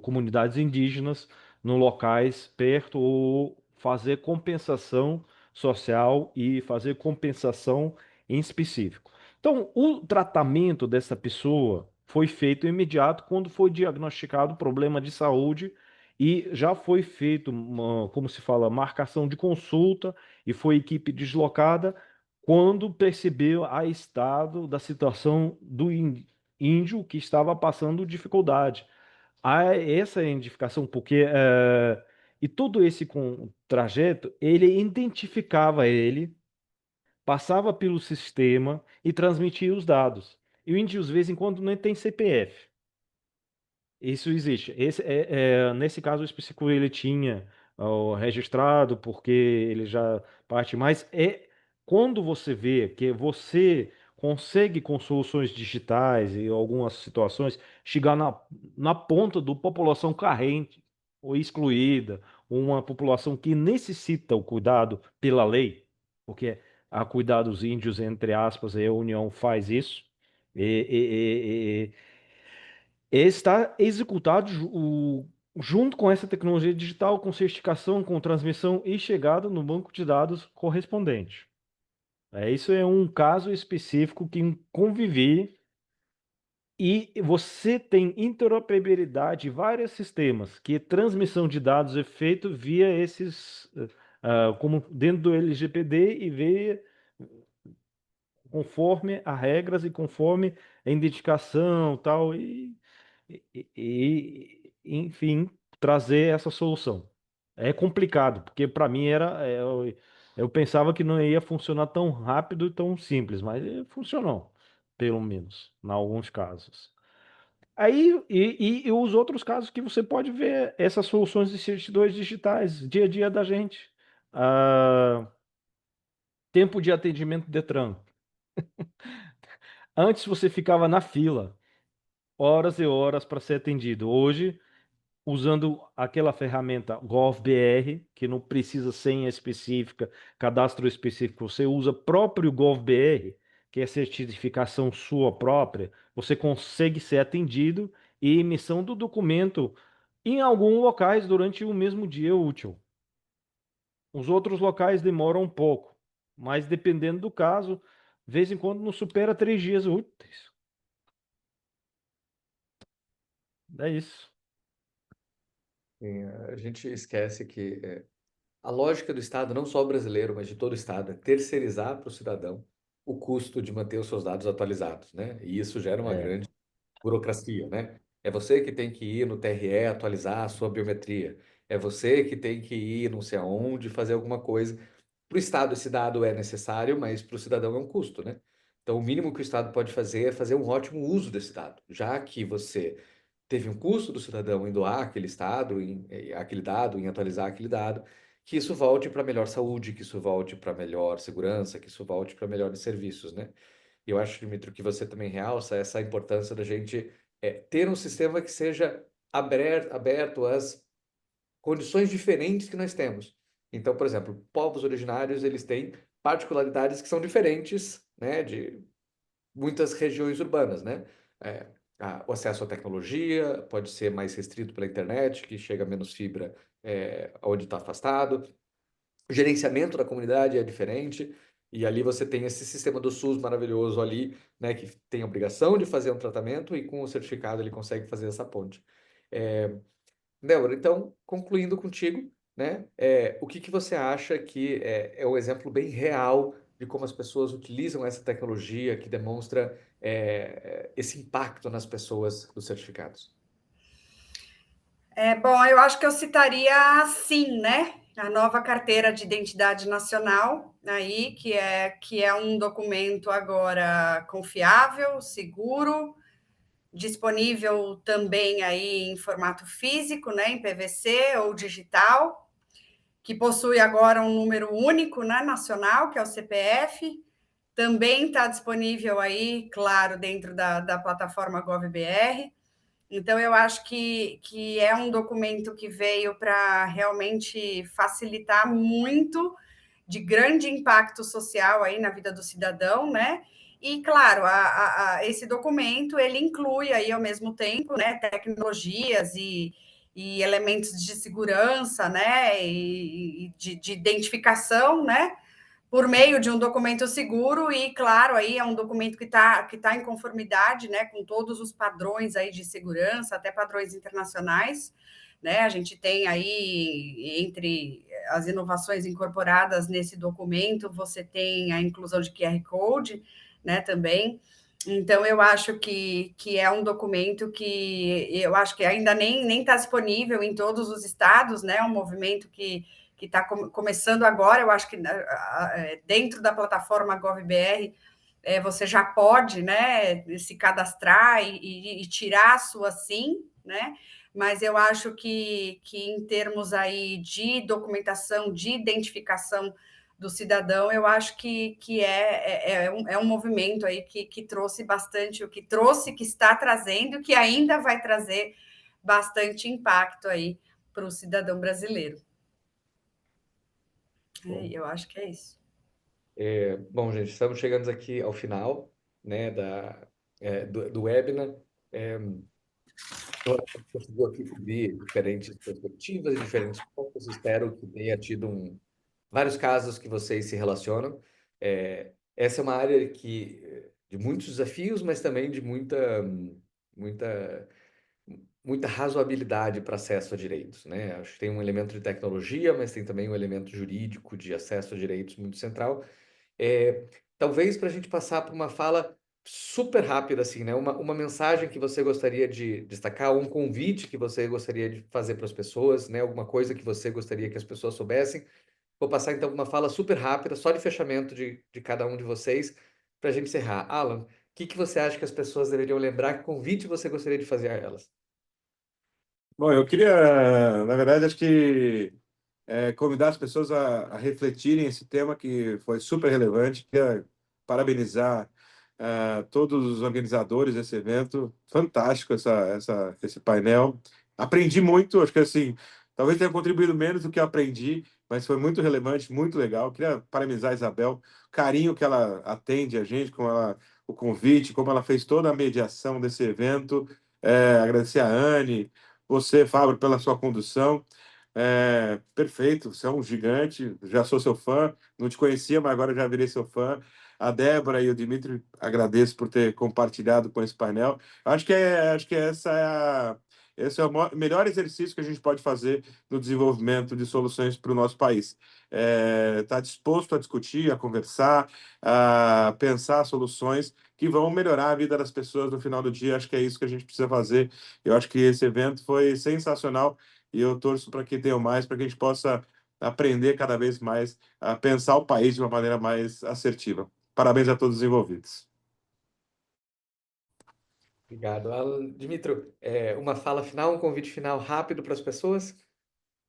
comunidades indígenas no locais perto, ou fazer compensação social e fazer compensação em específico. Então, o tratamento dessa pessoa foi feito imediato quando foi diagnosticado problema de saúde, e já foi feito como se fala, marcação de consulta, e foi equipe deslocada quando percebeu a estado da situação do índio que estava passando dificuldade. Há essa identificação, porque E todo esse trajeto, ele identificava ele, passava pelo sistema e transmitia os dados. E o índio, às vezes em quando, nem tem CPF. Isso existe. Nesse caso específico, ele tinha registrado, porque ele já parte, mas quando você vê que você consegue, com soluções digitais e algumas situações, chegar na ponta da população carente ou excluída, uma população que necessita o cuidado pela lei, porque a cuidar dos índios, entre aspas, a União faz isso. Está executado junto com essa tecnologia digital, com certificação, com transmissão e chegada no banco de dados correspondente. Isso é um caso específico que convivi e você tem interoperabilidade de vários sistemas, que transmissão de dados é feito via esses, como dentro do LGPD e via conforme as regras e conforme a identificação tal enfim, trazer essa solução. É complicado, porque para mim eu pensava que não ia funcionar tão rápido e tão simples, mas funcionou, pelo menos, em alguns casos. Aí, e os outros casos que você pode ver essas soluções de certidões digitais, dia a dia da gente. Tempo de atendimento Detran. Antes você ficava na fila, horas e horas para ser atendido. Hoje, usando aquela ferramenta GovBR, que não precisa senha específica, cadastro específico, você usa próprio GovBR, que é certificação sua própria, você consegue ser atendido e emissão do documento em alguns locais durante o mesmo dia útil. Os outros locais demoram um pouco, mas dependendo do caso, de vez em quando não supera 3 dias úteis. É isso. A gente esquece que a lógica do Estado, não só brasileiro, mas de todo o Estado, é terceirizar para o cidadão o custo de manter os seus dados atualizados, né? E isso gera uma É. grande burocracia, né? É você que tem que ir no TRE atualizar a sua biometria. É você que tem que ir não sei aonde fazer alguma coisa. Para o Estado, esse dado é necessário, mas para o cidadão é um custo, né? Então, o mínimo que o Estado pode fazer é fazer um ótimo uso desse dado, já que você teve um custo do cidadão em doar aquele estado, aquele dado, em atualizar aquele dado, que isso volte para melhor saúde, que isso volte para melhor segurança, que isso volte para melhores serviços, né? E eu acho, Dimitro, que você também realça essa importância da gente ter um sistema que seja aberto às condições diferentes que nós temos. Então, por exemplo, povos originários, eles têm particularidades que são diferentes, né, de muitas regiões urbanas, né? É, o acesso à tecnologia pode ser mais restrito pela internet, que chega menos fibra onde está afastado. O gerenciamento da comunidade é diferente, e ali você tem esse sistema do SUS maravilhoso ali, né, que tem a obrigação de fazer um tratamento e com o certificado ele consegue fazer essa ponte. Débora, então, concluindo contigo, né, o que você acha que é um exemplo bem real de como as pessoas utilizam essa tecnologia que demonstra esse impacto nas pessoas dos certificados? Bom, eu acho que eu citaria sim, né? A nova carteira de identidade nacional, aí, que é um documento agora confiável, seguro, disponível também aí em formato físico, né, em PVC ou digital, que possui agora um número único, né, nacional, que é o CPF. Também está disponível aí, claro, dentro da plataforma GovBR. Então, eu acho que é um documento que veio para realmente facilitar muito, de grande impacto social aí na vida do cidadão, né? E, claro, esse documento, ele inclui aí, ao mesmo tempo, né, tecnologias e elementos de segurança, né, e de identificação, né, por meio de um documento seguro e, claro, aí é um documento que tá em conformidade, né, com todos os padrões aí de segurança, até padrões internacionais, né? A gente tem aí, entre as inovações incorporadas nesse documento, você tem a inclusão de QR Code, né, também. Então, eu acho que é um documento que eu acho que ainda nem está disponível em todos os estados, né? Um movimento que está começando agora. Eu acho que dentro da plataforma GovBR você já pode, né, se cadastrar e tirar a sua SIM, né? Mas eu acho que em termos aí de documentação, de identificação do cidadão, eu acho que é um movimento aí que trouxe bastante, o que trouxe, que está trazendo, que ainda vai trazer bastante impacto aí para o cidadão brasileiro. Eu acho que é isso. Bom, gente, estamos chegando aqui ao final, né, do webinar. Eu acho que conseguiu aqui cobrir diferentes perspectivas e diferentes pontos. Espero que tenha tido vários casos que vocês se relacionam. Essa é uma área de muitos desafios, mas também de muita, muita razoabilidade para acesso a direitos, né? Acho que tem um elemento de tecnologia, mas tem também um elemento jurídico de acesso a direitos muito central. Talvez para a gente passar por uma fala super rápida, assim, né? Uma mensagem que você gostaria de destacar, um convite que você gostaria de fazer para as pessoas, né? Alguma coisa que você gostaria que as pessoas soubessem. Vou passar então uma fala super rápida, só de fechamento de cada um de vocês, para a gente encerrar. Alan, o que você acha que as pessoas deveriam lembrar? Que convite você gostaria de fazer a elas? Bom, eu queria, na verdade, acho que convidar as pessoas a refletirem esse tema que foi super relevante. Queria parabenizar todos os organizadores desse evento. Fantástico esse painel. Aprendi muito, acho que assim, talvez tenha contribuído menos do que eu aprendi, mas foi muito relevante, muito legal. Queria parabenizar a Isabel, o carinho que ela atende a gente, o convite, como ela fez toda a mediação desse evento. Agradecer a Anne, você, Fábio, pela sua condução. Perfeito, você é um gigante, já sou seu fã, não te conhecia, mas agora já virei seu fã. A Débora e o Dimitri, agradeço por ter compartilhado com esse painel. Acho que esse é o melhor exercício que a gente pode fazer no desenvolvimento de soluções para o nosso país. Tá disposto a discutir, a conversar, a pensar soluções que vão melhorar a vida das pessoas no final do dia. Acho que é isso que a gente precisa fazer. Eu acho que esse evento foi sensacional e eu torço para que tenham mais, para que a gente possa aprender cada vez mais a pensar o país de uma maneira mais assertiva. Parabéns a todos os envolvidos. Obrigado, Alan. Dimitro, uma fala final, um convite final rápido para as pessoas?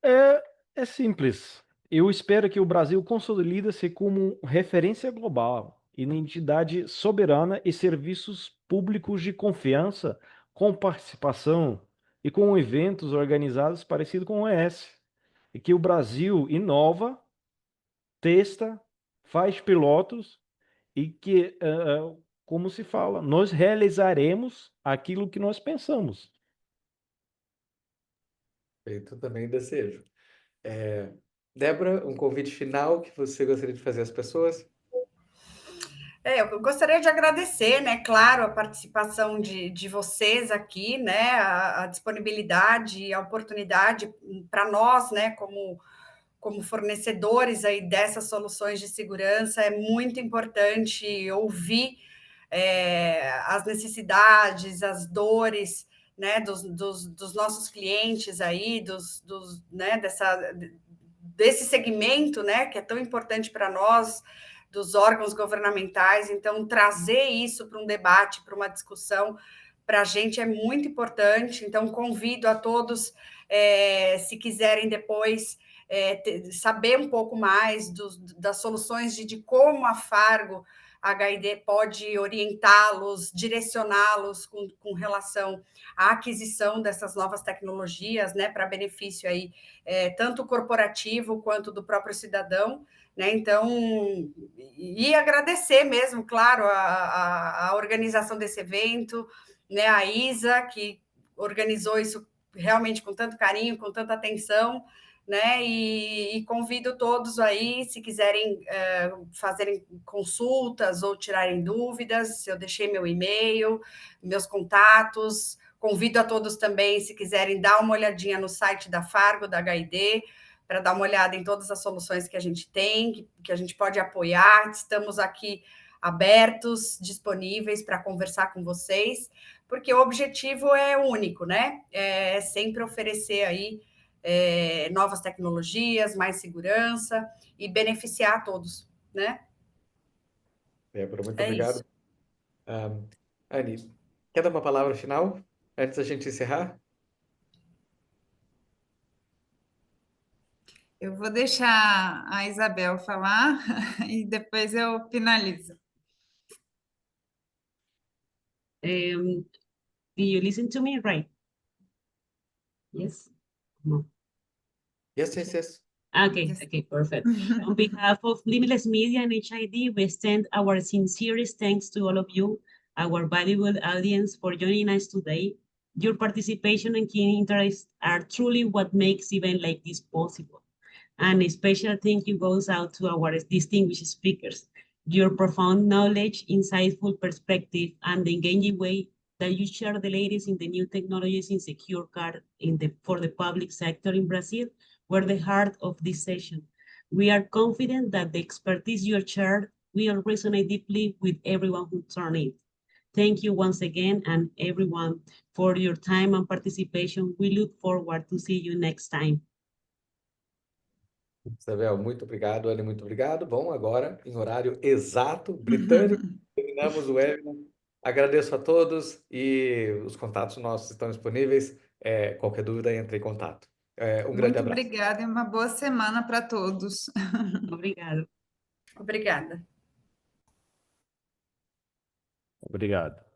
É simples. Eu espero que o Brasil consolide-se como referência global, identidade soberana e serviços públicos de confiança, com participação e com eventos organizados parecidos com o ES. E que o Brasil inova, testa, faz pilotos e que, como se fala, nós realizaremos aquilo que nós pensamos. Feito também desejo. Débora, um convite final que você gostaria de fazer às pessoas? Eu gostaria de agradecer, né, claro, a participação de vocês aqui, né, a disponibilidade, a oportunidade para nós, né, como fornecedores aí dessas soluções de segurança. É muito importante ouvir as necessidades, as dores, né, dos nossos clientes aí, né, desse segmento, né, que é tão importante para nós, dos órgãos governamentais. Então, trazer isso para um debate, para uma discussão, para a gente é muito importante. Então, convido a todos, se quiserem depois saber um pouco mais das soluções de como a Fargo HID pode orientá-los, direcioná-los com relação à aquisição dessas novas tecnologias, né, para benefício aí, tanto corporativo quanto do próprio cidadão, né? Então, e agradecer mesmo, claro, a organização desse evento, né, a Isa, que organizou isso realmente com tanto carinho, com tanta atenção, né? E convido todos aí, se quiserem fazerem consultas ou tirarem dúvidas, eu deixei meu e-mail, meus contatos. Convido a todos também, se quiserem, dar uma olhadinha no site da Fargo, da HID, para dar uma olhada em todas as soluções que a gente tem, que a gente pode apoiar. Estamos aqui abertos, disponíveis para conversar com vocês, porque o objetivo é único, né? É sempre oferecer aí novas tecnologias, mais segurança e beneficiar a todos, né? Débora, muito É obrigado. isso. Anny, quer dar uma palavra final antes da gente encerrar? Eu vou deixar a Isabel falar e depois eu finalizo. Do you listen to me, right? Yes? No. Yes, yes, yes. Okay, Yes. okay, perfect. On behalf of Limitless Media and HID, we extend our sincerest thanks to all of you, our valuable audience, for joining us today. Your participation and keen interest are truly what makes events like this possible. And a special thank you goes out to our distinguished speakers. Your profound knowledge, insightful perspective, and the engaging way that you share the latest in the new technologies in secure card for the public sector in Brazil were the heart of this session. We are confident that the expertise you shared will resonate deeply with everyone who turned it. Thank you once again, and everyone, for your time and participation. We look forward to see you next time. Isabel, muito obrigado. Anny, muito obrigado. Bom, agora, em horário exato, britânico, terminamos o webinar. Agradeço a todos e os contatos nossos estão disponíveis. Qualquer dúvida, entre em contato. Um grande Muito abraço. obrigada e uma boa semana para todos. Obrigado. Obrigada. Obrigado.